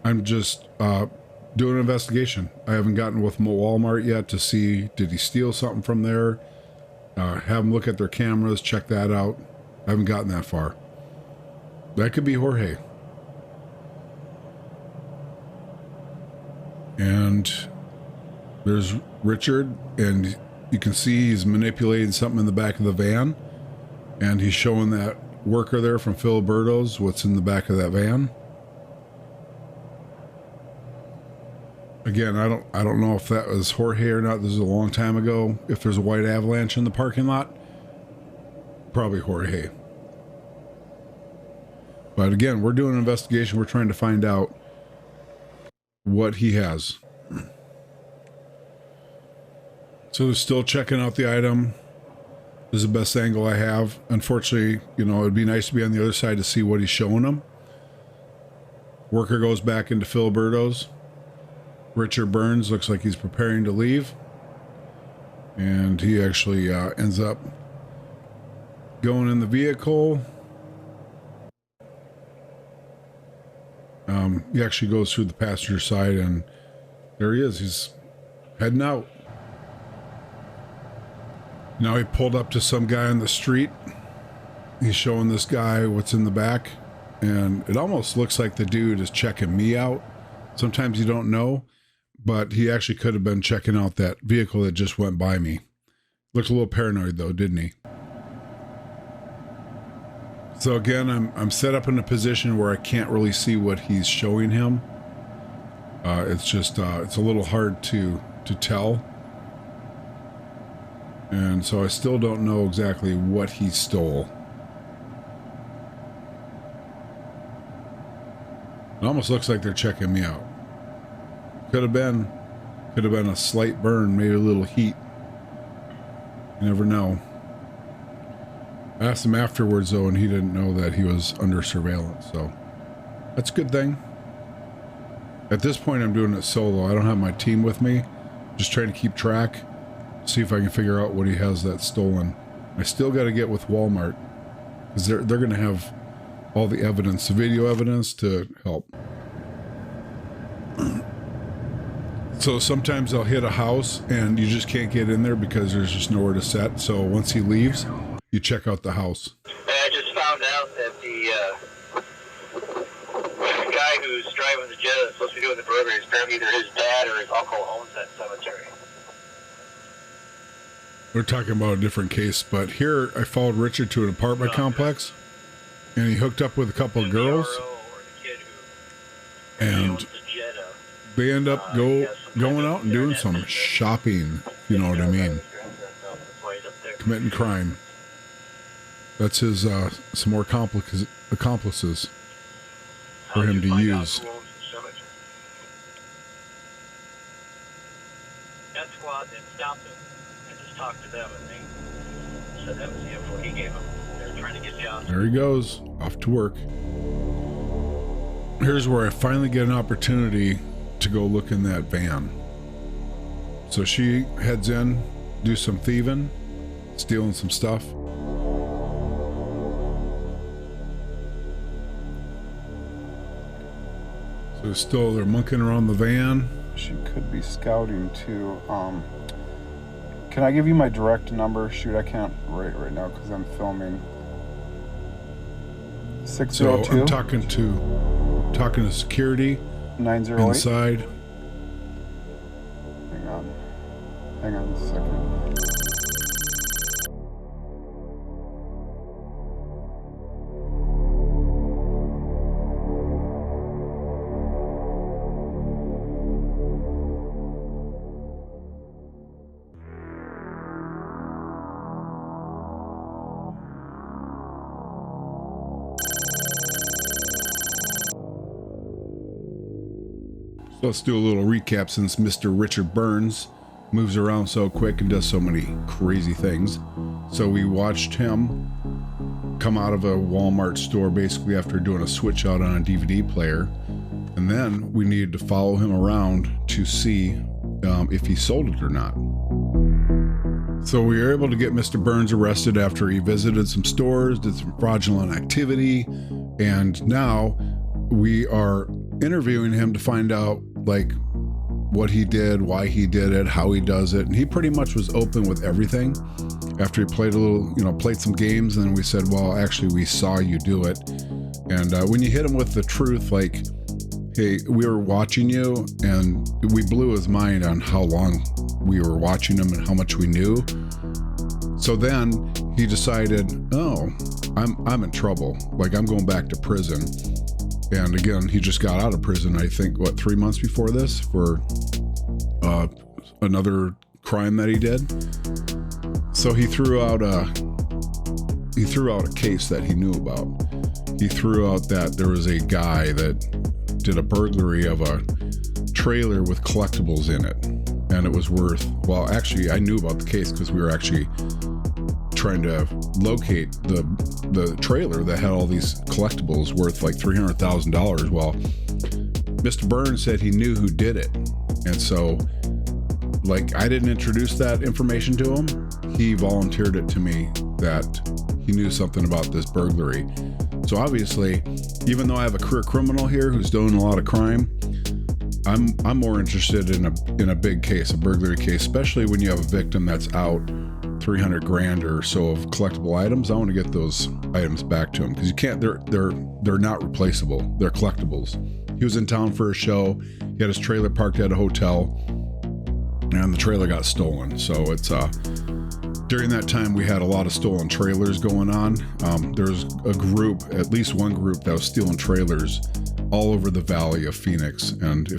I'm just doing an investigation. I haven't gotten with Walmart yet to see, did he steal something from there? Have them look at their cameras, check that out. I haven't gotten that far. That could be Jorge. And there's Richard, and you can see he's manipulating something in the back of the van, and he's showing that worker there from Filiberto's what's in the back of that van. Again, I don't know if that was Jorge or not. This is a long time ago. If there's a white Avalanche in the parking lot, probably Jorge. But again, we're doing an investigation. We're trying to find out what he has. So they're still checking out the item. This is the best angle I have. Unfortunately, it'd be nice to be on the other side to see what he's showing them. Worker goes back into Filiberto's. Richard Burns looks like he's preparing to leave. And he actually ends up going in the vehicle. He actually goes through the passenger side, and there he is. He's heading out. Now he pulled up to some guy on the street. He's showing this guy what's in the back, and it almost looks like the dude is checking me out. Sometimes you don't know, but he actually could have been checking out that vehicle that just went by me. Looked a little paranoid though, didn't he? So again, I'm set up in a position where I can't really see what he's showing him. It's just it's a little hard to tell. And so I still don't know exactly what he stole. It almost looks like they're checking me out. Could have been a slight burn, maybe a little heat. You never know. I asked him afterwards though, and he didn't know that he was under surveillance, so that's a good thing. At this point, I'm doing it solo. I don't have my team with me. Just trying to keep track, see if I can figure out what he has that's stolen. I still got to get with Walmart because they're going to have all the evidence, the video evidence to help. So sometimes I'll hit a house and you just can't get in there because there's just nowhere to set. So once he leaves, you check out the house. I just found out that the guy who's driving the jet that's supposed to be doing the burglary is apparently either his dad or his uncle owns that cemetery. We're talking about a different case, but here I followed Richard to an apartment complex, and he hooked up with a couple of girls, and they end up going out and doing some shopping, if you know what I mean. Committing crime. That's his, some more accomplices for him to use. That squad then stopped him and just talked to them, and they said that was the info he gave them. They were trying to get John. There he goes, off to work. Here's where I finally get an opportunity to go look in that van. So she heads in, do some thieving, stealing some stuff. So still they're monkeying around the van. She could be scouting too. Can I give you my direct number? Shoot, I can't write right now because I'm filming. 602. So I'm talking to security 908 inside. Hang on a second. Let's do a little recap since Mr. Richard Burns moves around so quick and does so many crazy things. So we watched him come out of a Walmart store basically after doing a switch out on a DVD player. And then we needed to follow him around to see if he sold it or not. So we were able to get Mr. Burns arrested after he visited some stores, did some fraudulent activity, and now we are interviewing him to find out like what he did, why he did it, how he does it. And he pretty much was open with everything. After he played a little, played some games, and then we said, well, actually we saw you do it. And when you hit him with the truth, like, hey, we were watching you, and we blew his mind on how long we were watching him and how much we knew. So then he decided, oh, I'm in trouble. Like, I'm going back to prison. And again, he just got out of prison, I think, 3 months before this for another crime that he did. So he threw out a case that he knew about. He threw out that there was a guy that did a burglary of a trailer with collectibles in it, and it was worth, well, actually I knew about the case because we were actually trying to locate the trailer that had all these collectibles worth like $300,000. Well, Mr. Burns said he knew who did it, and so like I didn't introduce that information to him. He volunteered it to me that he knew something about this burglary. So obviously, even though I have a career criminal here who's doing a lot of crime, I'm more interested in a big case, a burglary case, especially when you have a victim that's out $300,000 or so of collectible items. I want to get those items back to him because you can't. They're not replaceable. They're collectibles. He was in town for a show. He had his trailer parked at a hotel, and the trailer got stolen. So it's during that time we had a lot of stolen trailers going on. There was a group, at least one group, that was stealing trailers all over the valley of Phoenix. And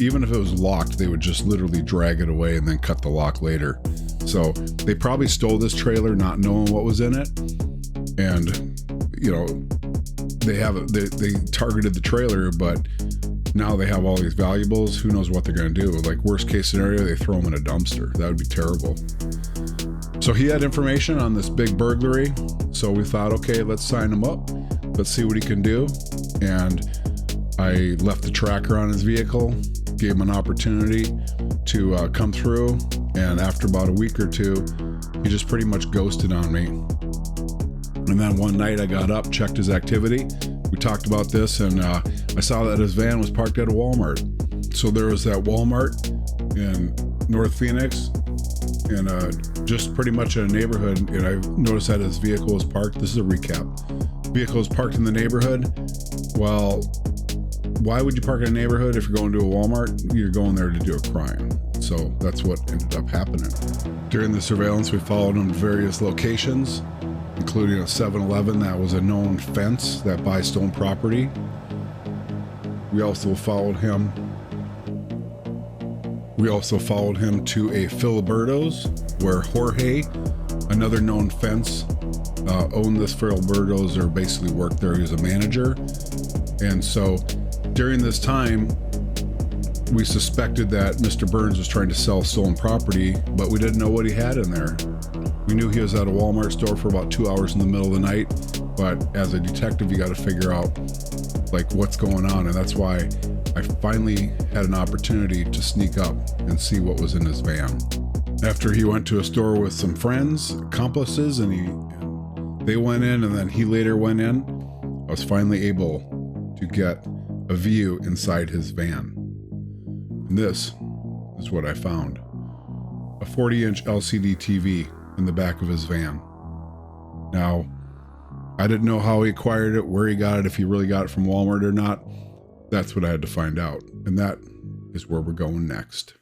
even if it was locked, they would just literally drag it away and then cut the lock later. So they probably stole this trailer not knowing what was in it. And, they targeted the trailer, but now they have all these valuables. Who knows what they're going to do? Like, worst case scenario, they throw them in a dumpster. That would be terrible. So he had information on this big burglary. So we thought, okay, let's sign him up. Let's see what he can do. And I left the tracker on his vehicle, gave him an opportunity to come through. And after about a week or two, he just pretty much ghosted on me. And then one night I got up, checked his activity. We talked about this, and I saw that his van was parked at a Walmart. So there was that Walmart in North Phoenix, and just pretty much in a neighborhood, and I noticed that his vehicle was parked. This is a recap. Vehicle is parked in the neighborhood. Well, why would you park in a neighborhood if you're going to a Walmart? You're going there to do a crime. So that's what ended up happening. During the surveillance, we followed him to various locations, including a 7-Eleven that was a known fence that buys stolen property. We also followed him to a Filiberto's where Jorge, another known fence, owned this Filiberto's, or basically worked there. He was a manager. And so during this time, we suspected that Mr. Burns was trying to sell stolen property, but we didn't know what he had in there. We knew he was at a Walmart store for about 2 hours in the middle of the night, but as a detective, you got to figure out like what's going on, and that's why I finally had an opportunity to sneak up and see what was in his van. After he went to a store with some friends, accomplices, and they went in, and then he later went in, I was finally able to get a view inside his van. And this is what I found. A 40-inch LCD TV in the back of his van. Now, I didn't know how he acquired it, where he got it, if he really got it from Walmart or not. That's what I had to find out. And that is where we're going next.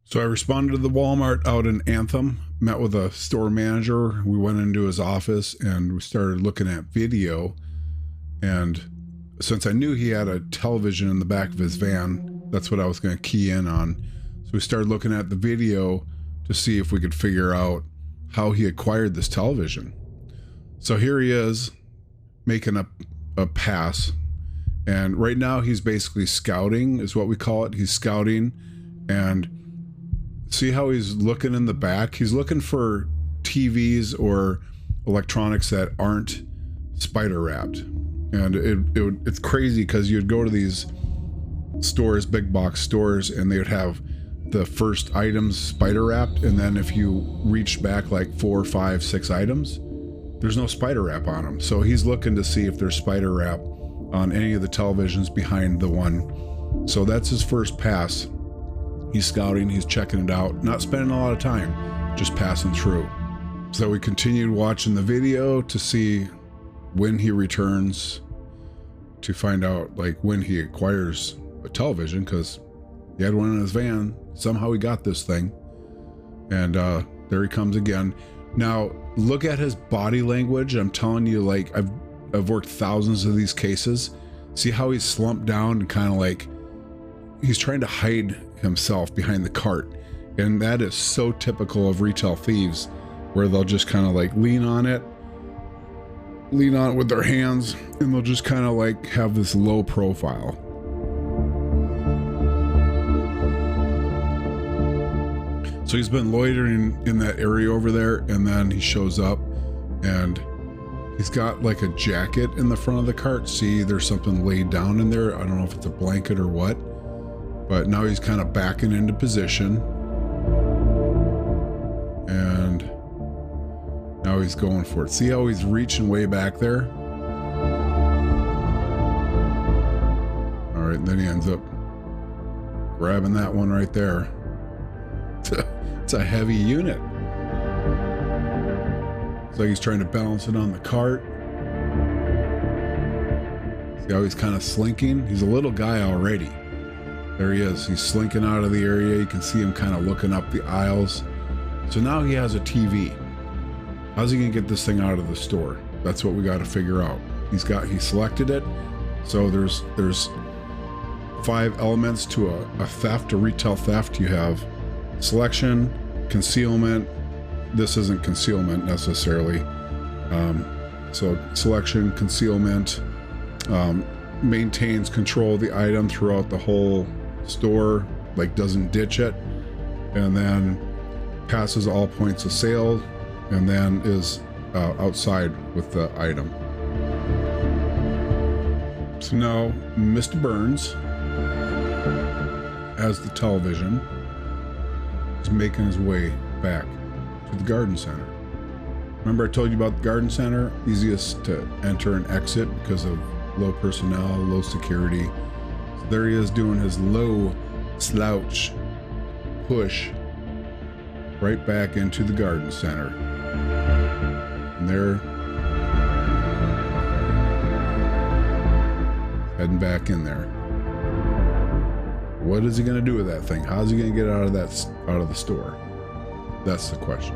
So I responded to the Walmart out in Anthem, met with a store manager. We went into his office and we started looking at video. And since I knew he had a television in the back of his van, that's what I was going to key in on. So we started looking at the video to see if we could figure out how he acquired this television. So here he is making a pass. And right now he's basically scouting, is what we call it. He's scouting and See how he's looking in the back? He's looking for TVs or electronics that aren't spider wrapped. And it's crazy because you'd go to these stores, big box stores, and they would have the first items spider wrapped, and then if you reached back like 4, 5, 6 items, there's no spider wrap on them. So he's looking to see if there's spider wrap on any of the televisions behind the one. So that's his first pass. He's scouting, he's checking it out, not spending a lot of time, just passing through. So we continued watching the video to see when he returns, to find out like when he acquires a television, because he had one in his van. Somehow he got this thing. And there he comes again. Now, look at his body language. I'm telling you, like, I've worked thousands of these cases. See how he's slumped down and kind of like he's trying to hide himself behind the cart. And that is so typical of retail thieves, where they'll just kind of like lean on it with their hands, and they'll just kind of like have this low profile. So he's been loitering in that area over there, and then he shows up and he's got like a jacket in the front of the cart. See, there's something laid down in there. I don't know if it's a blanket or what, but now he's kind of backing into position. And now he's going for it. See how he's reaching way back there? All right, then he ends up grabbing that one right there. It's a heavy unit. It's like he's trying to balance it on the cart. See how he's kind of slinking? He's a little guy already. There he is. He's slinking out of the area. You can see him kind of looking up the aisles. So now he has a TV. How's he gonna get this thing out of the store? That's what we got to figure out. He selected it. So there's 5 elements to a theft, a retail theft. You have selection, concealment. This isn't concealment necessarily. So selection, concealment, maintains control of the item throughout the whole store, like doesn't ditch it, and then passes all points of sale, and then is outside with the item. So now Mr. Burns has the television. He's making his way back to the garden center. Remember I told you about the garden center? Easiest to enter and exit because of low personnel, low security. So there he is doing his low slouch push right back into the garden center. And there, heading back in there. What is he going to do with that thing? How's he going to get out of the store? That's the question.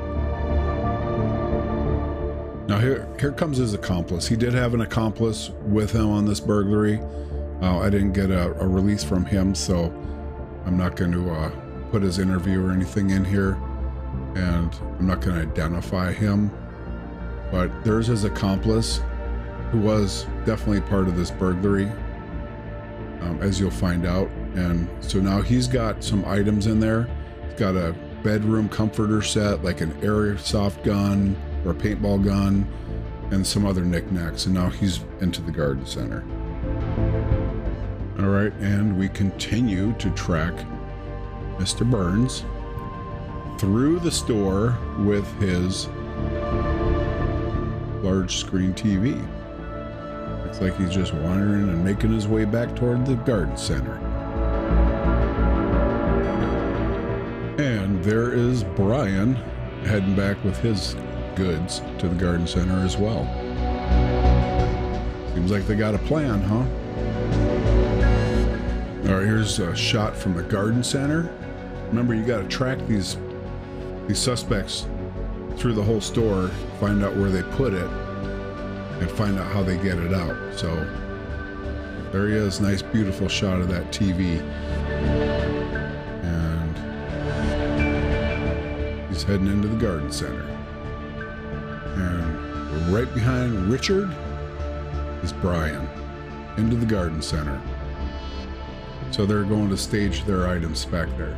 Now here comes his accomplice. He did have an accomplice with him on this burglary. I didn't get a release from him, so I'm not going to put his interview or anything in here, and I'm not going to identify him. But there's his accomplice, who was definitely part of this burglary, as you'll find out. And so now he's got some items in there. He's got a bedroom comforter set, like an airsoft gun or a paintball gun, and some other knickknacks. And now he's into the garden center. All right, and we continue to track Mr. Burns through the store with his large screen TV. Looks like he's just wandering and making his way back toward the garden center. And there is Brian heading back with his goods to the garden center as well. Seems like they got a plan, huh? All right, here's a shot from the garden center. Remember, you got to track these suspects through the whole store, find out where they put it, and find out how they get it out. So there he is, nice, beautiful shot of that TV. And he's heading into the garden center. And right behind Richard is Brian, into the garden center. So they're going to stage their items back there.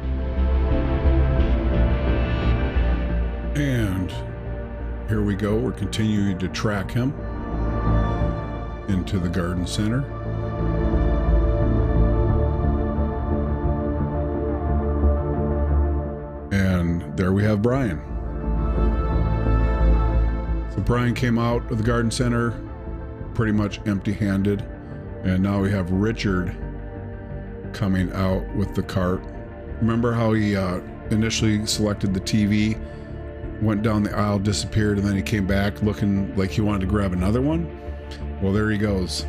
here we go. We're continuing to track him into the garden center. And there we have Brian. So Brian came out of the garden center pretty much empty-handed, and now we have Richard coming out with the cart. Remember how he initially selected the TV, went down the aisle, disappeared, and then he came back looking like he wanted to grab another one? Well, there he goes.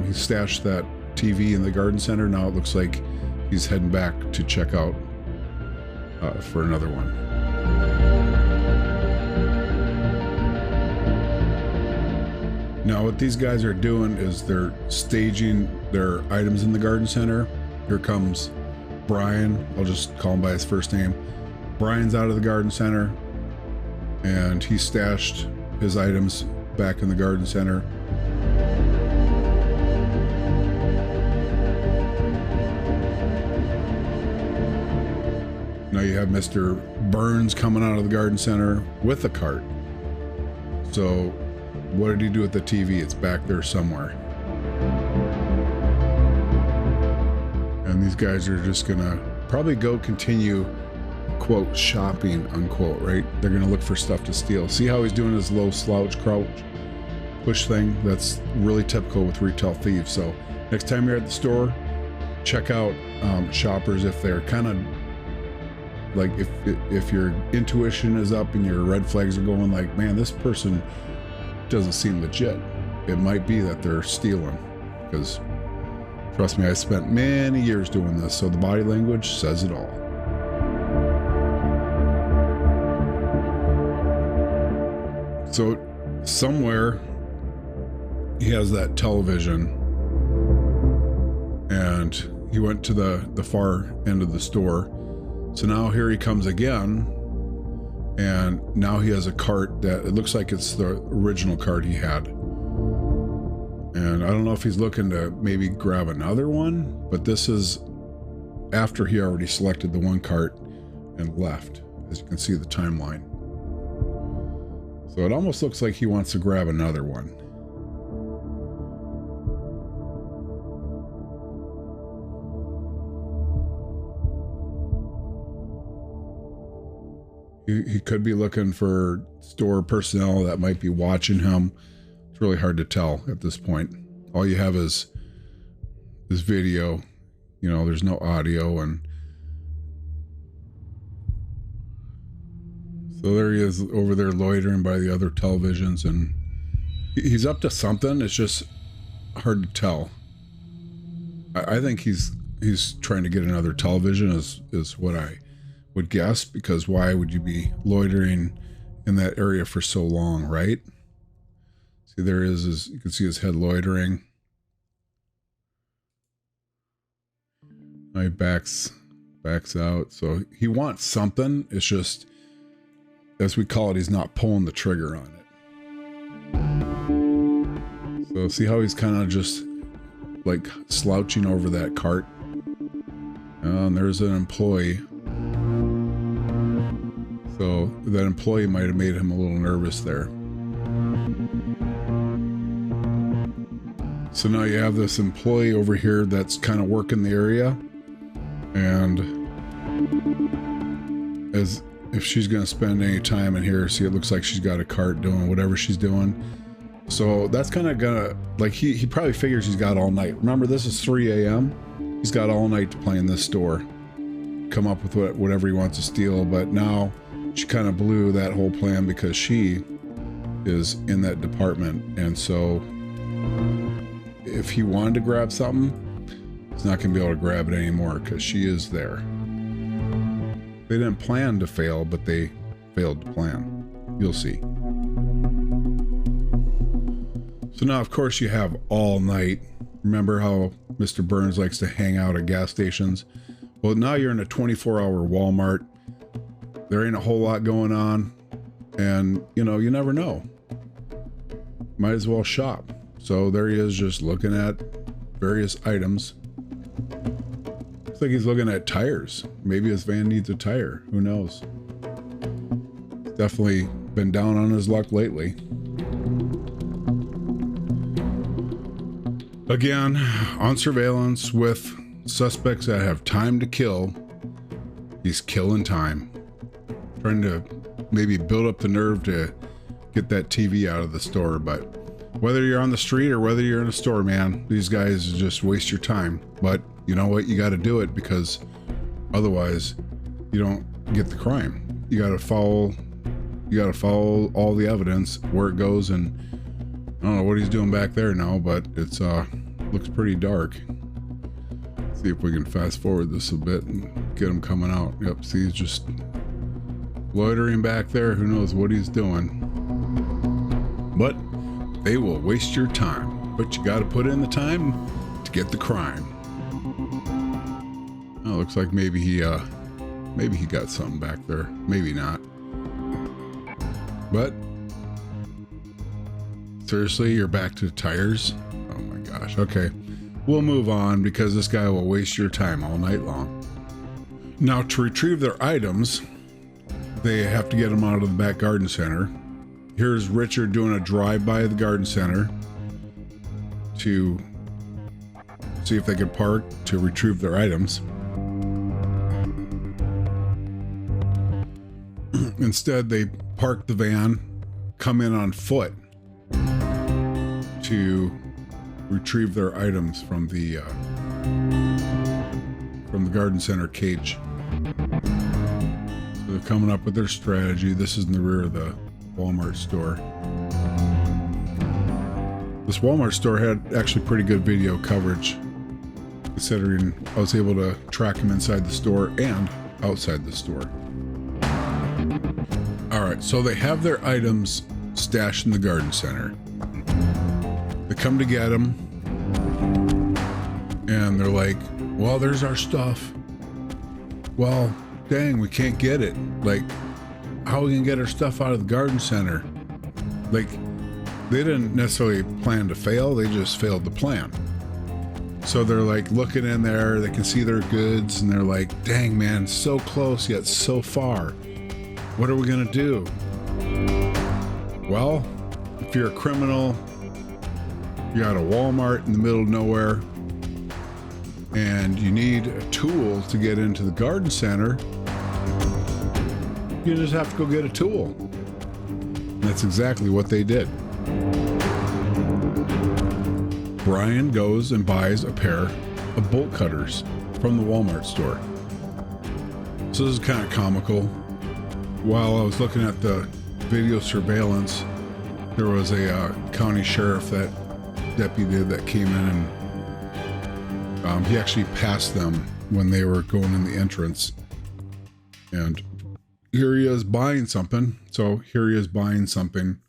He stashed that TV in the garden center. Now it looks like he's heading back to check out for another one. Now what these guys are doing is they're staging their items in the garden center. Here comes Brian. I'll just call him by his first name. Brian's out of the garden center, and he stashed his items back in the garden center. Now you have Mr. Burns coming out of the garden center with a cart. So what did he do with the TV? It's back there somewhere. And these guys are just gonna probably go continue, quote, shopping, unquote, right? They're gonna look for stuff to steal. See how he's doing his low slouch crouch push thing? That's really typical with retail thieves. So next time you're at the store, check out shoppers if they're kind of like, if your intuition is up and your red flags are going like, man, this person doesn't seem legit. It might be that they're stealing, because trust me, I spent many years doing this, so the body language says it all. So somewhere he has that television, and he went to the far end of the store. So now here he comes again, and now he has a cart that it looks like it's the original cart he had. And I don't know if he's looking to maybe grab another one, but this is after he already selected the one cart and left, as you can see the timeline. So it almost looks like he wants to grab another one. He could be looking for store personnel that might be watching him. It's really hard to tell at this point. All you have is this video, you know, there's no audio, and so there he is over there loitering by the other televisions, and he's up to something. It's just hard to tell. I think he's trying to get another television is what I would guess, because why would you be loitering in that area for so long, right? See, there is you can see his head loitering. He backs out. So he wants something. It's just, as we call it, he's not pulling the trigger on it. So see how he's kind of just like slouching over that cart. And there's an employee. So that employee might have made him a little nervous there. So now you have this employee over here that's kind of working the area, and as if she's going to spend any time in here, see, it looks like she's got a cart doing whatever she's doing. So that's kind of gonna, like, he probably figures he's got all night. Remember, this is 3 a.m. He's got all night to play in this store, come up with whatever he wants to steal. But now she kind of blew that whole plan because she is in that department. And so if he wanted to grab something, he's not going to be able to grab it anymore because she is there. They didn't plan to fail, but they failed to plan. You'll see. So now, of course, you have all night. Remember how Mr. Burns likes to hang out at gas stations? Well, now you're in a 24-hour Walmart. There ain't a whole lot going on, and you know, you never know. Might as well shop. So there he is, just looking at various items. Looks like he's looking at tires. Maybe his van needs a tire. Who knows? Definitely been down on his luck lately. Again, on surveillance with suspects that have time to kill. He's killing time. Trying to maybe build up the nerve to get that TV out of the store. But whether you're on the street or whether you're in a store, man, these guys just waste your time. But you know what? You got to do it, because otherwise you don't get the crime. You got to follow all the evidence, where it goes. And I don't know what he's doing back there now, but it's looks pretty dark. See if we can fast forward this a bit and get him coming out. Yep, see, he's just loitering back there. Who knows what he's doing? But they will waste your time. But you got to put in the time to get the crime. Oh, looks like maybe he got something back there. Maybe not. But seriously, you're back to tires? Oh my gosh. Okay. We'll move on, because this guy will waste your time all night long. Now, to retrieve their items, they have to get them out of the back garden center. Here's Richard doing a drive-by of the garden center to see if they can park to retrieve their items. Instead, they park the van, come in on foot to retrieve their items from the garden center cage. So they're coming up with their strategy. This is in the rear of the Walmart store. This Walmart store had actually pretty good video coverage, considering I was able to track them inside the store and outside the store. All right, so they have their items stashed in the garden center. They come to get them, and they're like, well, there's our stuff. Well, dang, we can't get it. Like, how are we gonna get our stuff out of the garden center? Like, they didn't necessarily plan to fail, they just failed the plan. So they're like looking in there, they can see their goods, and they're like, dang man, so close yet so far. What are we gonna do? Well, if you're a criminal, you got a Walmart in the middle of nowhere, and you need a tool to get into the garden center, you just have to go get a tool. And that's exactly what they did. Brian goes and buys a pair of bolt cutters from the Walmart store. So this is kind of comical. While I was looking at the video surveillance, there was a county sheriff, that deputy that came in, and he actually passed them when they were going in the entrance. And here he is buying something. So here he is buying something.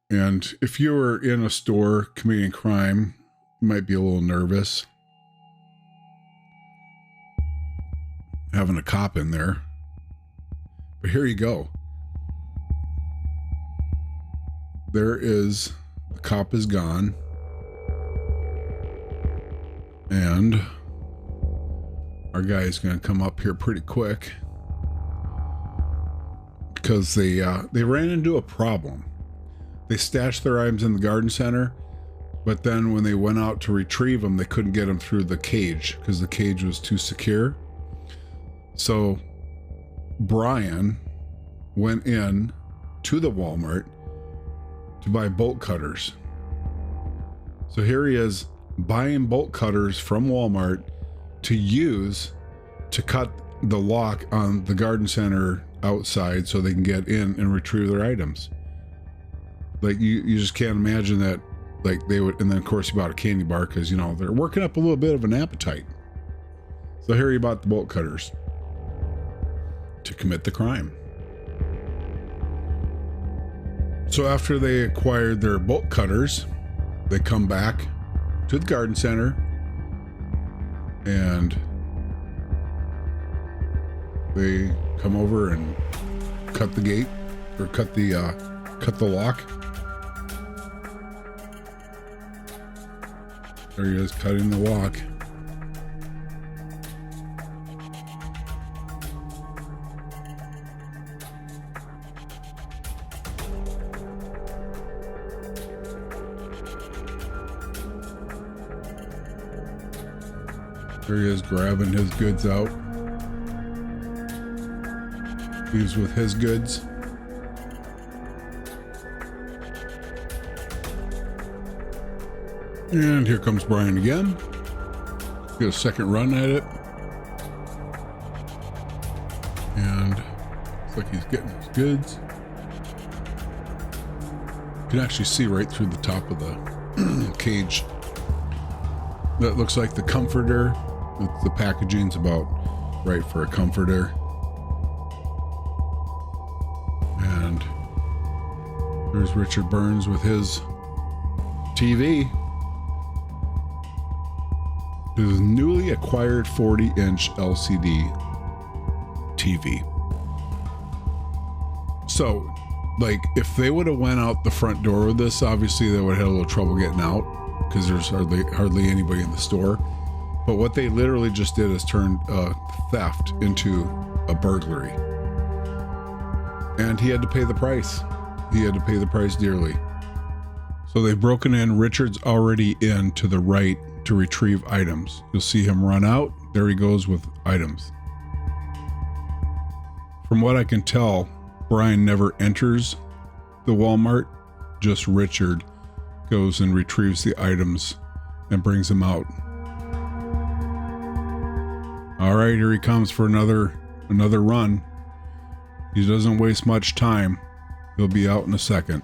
And if you were in a store committing crime, you might be a little nervous having a cop in there. But here you go. There is, the cop is gone. And our guy is going to come up here pretty quick, because they ran into a problem. They stashed their items in the garden center, but then when they went out to retrieve them, they couldn't get them through the cage because the cage was too secure. So Brian went in to the Walmart to buy bolt cutters. So here he is buying bolt cutters from Walmart to use to cut the lock on the garden center outside so they can get in and retrieve their items. Like, you just can't imagine that, like, they would. And then of course he bought a candy bar because, you know, they're working up a little bit of an appetite. So here he bought the bolt cutters to commit the crime. So after they acquired their bolt cutters, they come back to the garden center and they come over and cut the gate, or cut the lock. There he is, cutting the lock. There he is grabbing his goods out. Leaves with his goods. And here comes Brian again. Get a second run at it. And looks like he's getting his goods. You can actually see right through the top of the cage. That looks like the comforter. The packaging's about right for a comforter. And there's Richard Burns with his TV. His newly acquired 40-inch LCD TV. So, like, if they would have went out the front door with this, obviously they would have had a little trouble getting out because there's hardly anybody in the store. But what they literally just did is turned theft into a burglary. And he had to pay the price. He had to pay the price dearly. So they've broken in. Richard's already in to the right to retrieve items. You'll see him run out. There he goes with items. From what I can tell, Brian never enters the Walmart. Just Richard goes and retrieves the items and brings them out. All right, here he comes for another run. He doesn't waste much time. He'll be out in a second.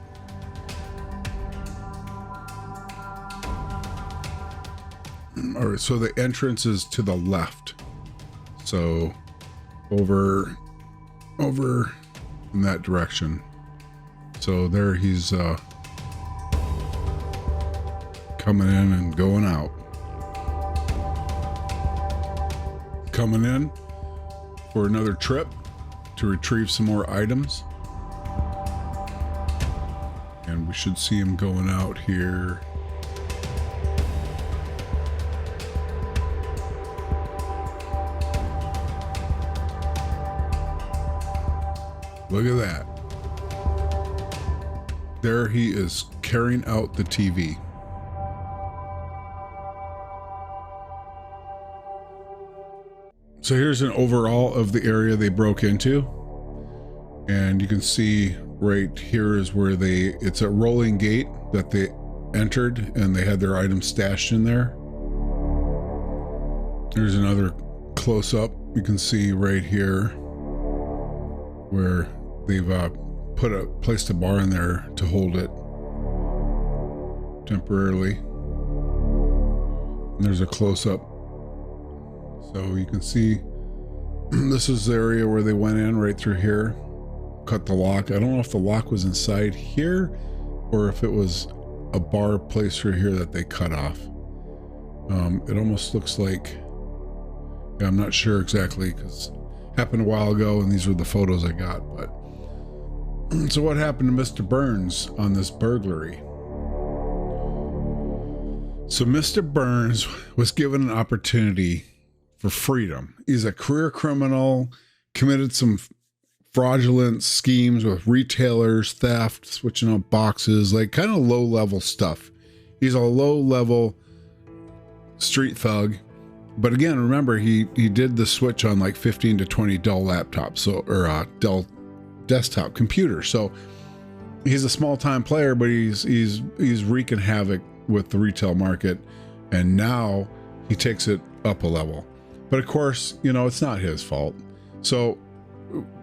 All right, so the entrance is to the left. So over in that direction. So there he's coming in and going out. Coming in for another trip to retrieve some more items. And we should see him going out here. Look at that. There he is carrying out the TV. So here's an overall of the area they broke into. And you can see right here is where it's a rolling gate that they entered and they had their items stashed in there. There's another close up. You can see right here where they've placed a bar in there to hold it temporarily. And there's a close up. So you can see this is the area where they went in right through here, cut the lock. I don't know if the lock was inside here or if it was a bar placed through here that they cut off. It almost looks like, yeah, I'm not sure exactly because it happened a while ago and these were the photos I got. But so what happened to Mr. Burns on this burglary? So Mr. Burns was given an opportunity for freedom. He's a career criminal, committed some fraudulent schemes with retailers, theft, switching out boxes, like kind of low-level stuff. He's a low-level street thug. But again, remember, he did the switch on like 15 to 20 Dell laptops, or Dell desktop computers. So he's a small-time player, but he's wreaking havoc with the retail market, and now he takes it up a level. But of course, you know, it's not his fault. So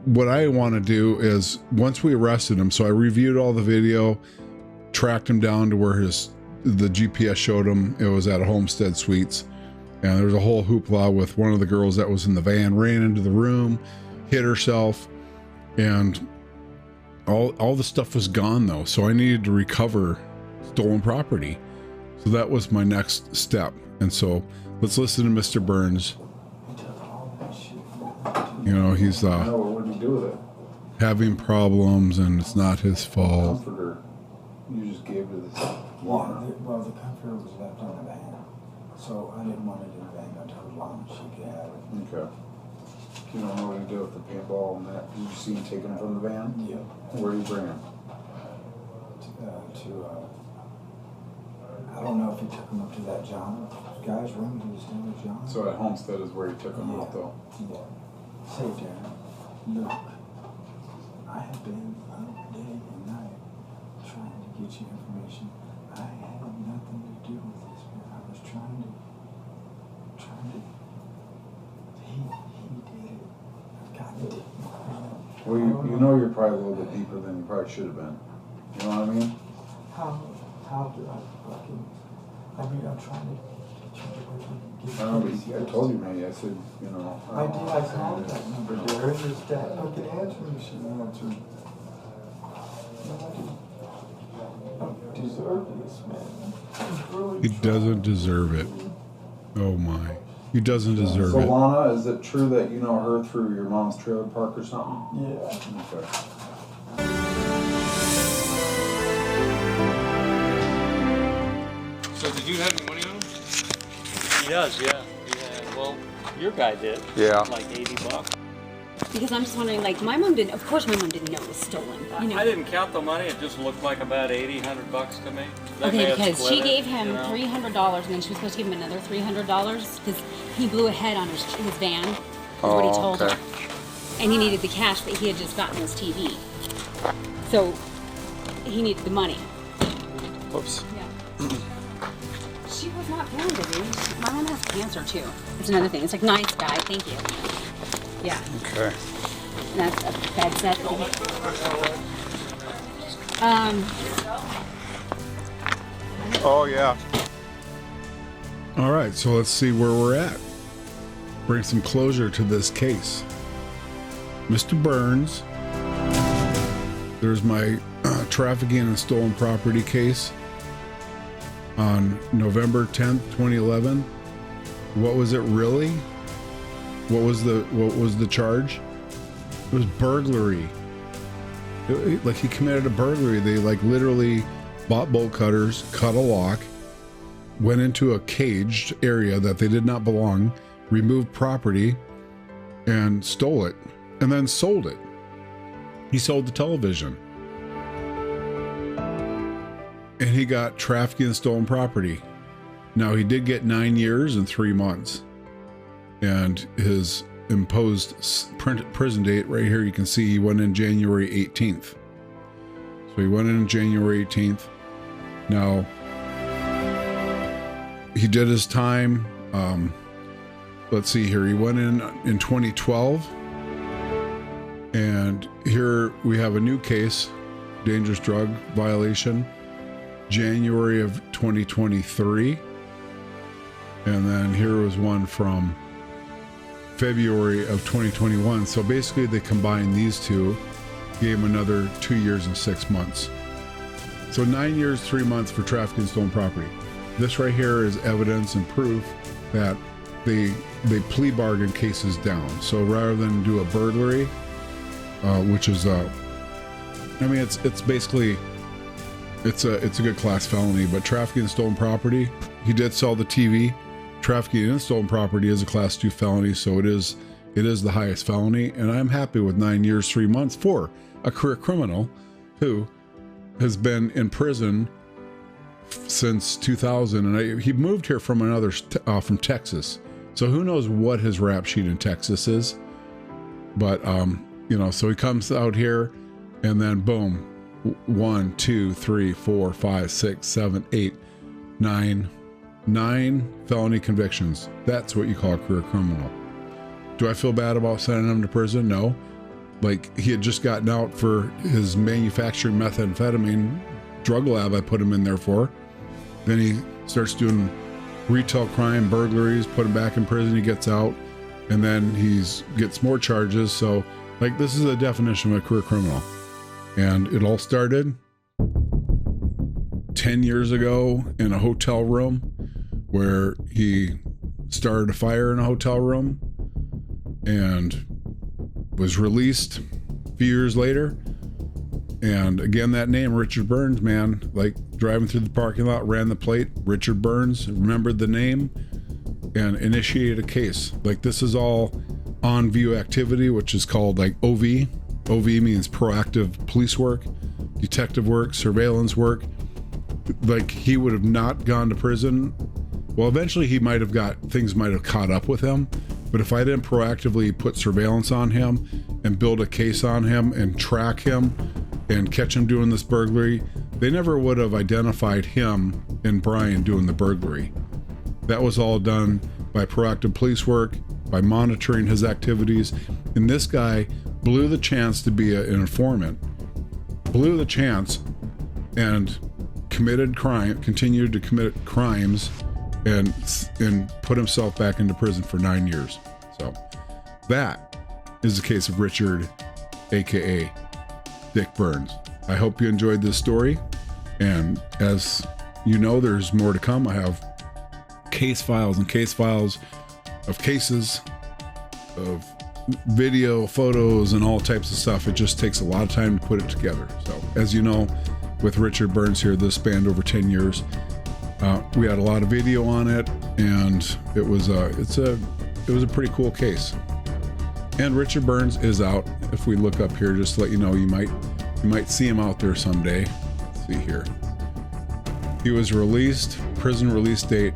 what I want to do is, once we arrested him, so I reviewed all the video, tracked him down to where the GPS showed him. It was at a Homestead Suites. And there was a whole hoopla with one of the girls that was in the van, ran into the room, hit herself, and all the stuff was gone though. So I needed to recover stolen property. So that was my next step. And so let's listen to Mr. Burns. You know, he's what did you do with it? having problems and it's not his fault. Comforter you just gave to this Well, the comforter was left in the van, so I didn't want it in the van. I told Mom she could have it. Okay. You don't know what to do with the paintball and that? Did you see him take him from the van? Yeah. Where did you bring him? I don't know if he took him up to that guy's room. He was in with John. So at Homestead is where he took him out, though. Yeah. Say, Darren, look, I have been up day and night trying to get you information. I had nothing to do with this, man. I was trying to. He did it. God did it. Well, you know you're probably a little bit deeper than you probably should have been. You know what I mean? How do I fucking? I mean, I'm trying to get I don't know, but I told you, man. I said, you know. I did. I called that number, Darren. There's that fucking answering machine answered. I don't deserve this, man. He doesn't deserve it. Oh my. He doesn't deserve So it. Lana, is it true that you know her through your mom's trailer park or something? Yeah. Okay. So did you have any money on him? He does, yeah. Yeah. Well, your guy did. Yeah. Like $80. Because I'm just wondering, like, my mom didn't, of course my mom didn't know it was stolen, you know. I didn't count the money. It just looked like about $80, $100 to me. They may Okay, have because split she it, gave him you know? $300 and then she was supposed to give him another $300 because he blew ahead on his van, is what he told her. And he needed the cash, but he had just gotten his TV. So he needed the money. Whoops. Yeah. She was not feeling good, dude. My mom has cancer too. It's another thing. It's like, nice guy, thank you. Yeah. Okay. That's a bad set. Oh, yeah. All right, so let's see where we're at. Bring some closure to this case. Mr. Burns, there's my trafficking and stolen property case on November 10th, 2011. What was it really? What was the charge? It was burglary. Like he committed a burglary. They like literally bought bolt cutters, cut a lock, went into a caged area that they did not belong, removed property, and stole it, and then sold it. He sold the television. And he got trafficking and stolen property. Now, he did get 9 years and 3 months. And his imposed prison date right here, you can see he went in January 18th. So he went in January 18th. Now, he did his time. Let's see here. He went in 2012. And here we have a new case, dangerous drug violation, January of 2023. And then here was one from February of 2021. So basically they combined these two, gave him another 2 years and 6 months. So 9 years, 3 months for trafficking stolen property. This right here is evidence and proof that they plea bargain cases down. So rather than do a burglary, which is it's basically it's a good class felony, but trafficking stolen property, he did sell the TV. Trafficking and stolen property is a class 2 felony, so it is the highest felony, and I'm happy with 9 years, 3 months for a career criminal who has been in prison since 2000, and he moved here from from Texas, so who knows what his rap sheet in Texas is, but so he comes out here, and then boom, 1, 2, 3, 4, 5, 6, 7, 8, 9 felony convictions. That's what you call a career criminal. Do I feel bad about sending him to prison? No. Like, he had just gotten out for his manufacturing methamphetamine drug lab I put him in there for. Then he starts doing retail crime, burglaries, put him back in prison, he gets out, and then gets more charges. So, like, this is the definition of a career criminal. And it all started 10 years ago in a hotel room where he started a fire in a hotel room and was released a few years later. And again, that name, Richard Burns, man, like driving through the parking lot, ran the plate, Richard Burns, remembered the name and initiated a case. Like, this is all on view activity, which is called like OV. OV means proactive police work, detective work, surveillance work. like he would have not gone to prison. Well, eventually things might have caught up with him, but if I didn't proactively put surveillance on him and build a case on him and track him and catch him doing this burglary, they never would have identified him and Brian doing the burglary. That was all done by proactive police work, by monitoring his activities, and this guy blew the chance to be an informant, blew the chance, and continued to commit crimes, and put himself back into prison for 9 years. So that is the case of Richard, aka Dick Burns. I hope you enjoyed this story, and as you know, there's more to come. I have case files and case files of cases, of video, photos, and all types of stuff. It just takes a lot of time to put it together. So as you know, with Richard Burns here, this spanned over 10 years. We had a lot of video on it, and it was a pretty cool case. And Richard Burns is out. If we look up here, just to let you know, you might see him out there someday. Let's see here. He was released, prison release date,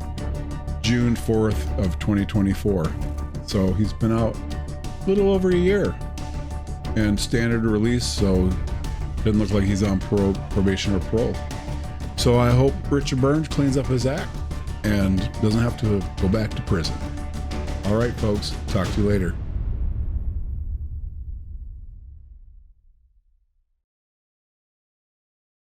June 4th of 2024. So he's been out a little over a year, and standard release, so doesn't look like he's on probation or parole. So I hope Richard Burns cleans up his act and doesn't have to go back to prison. All right, folks, talk to you later.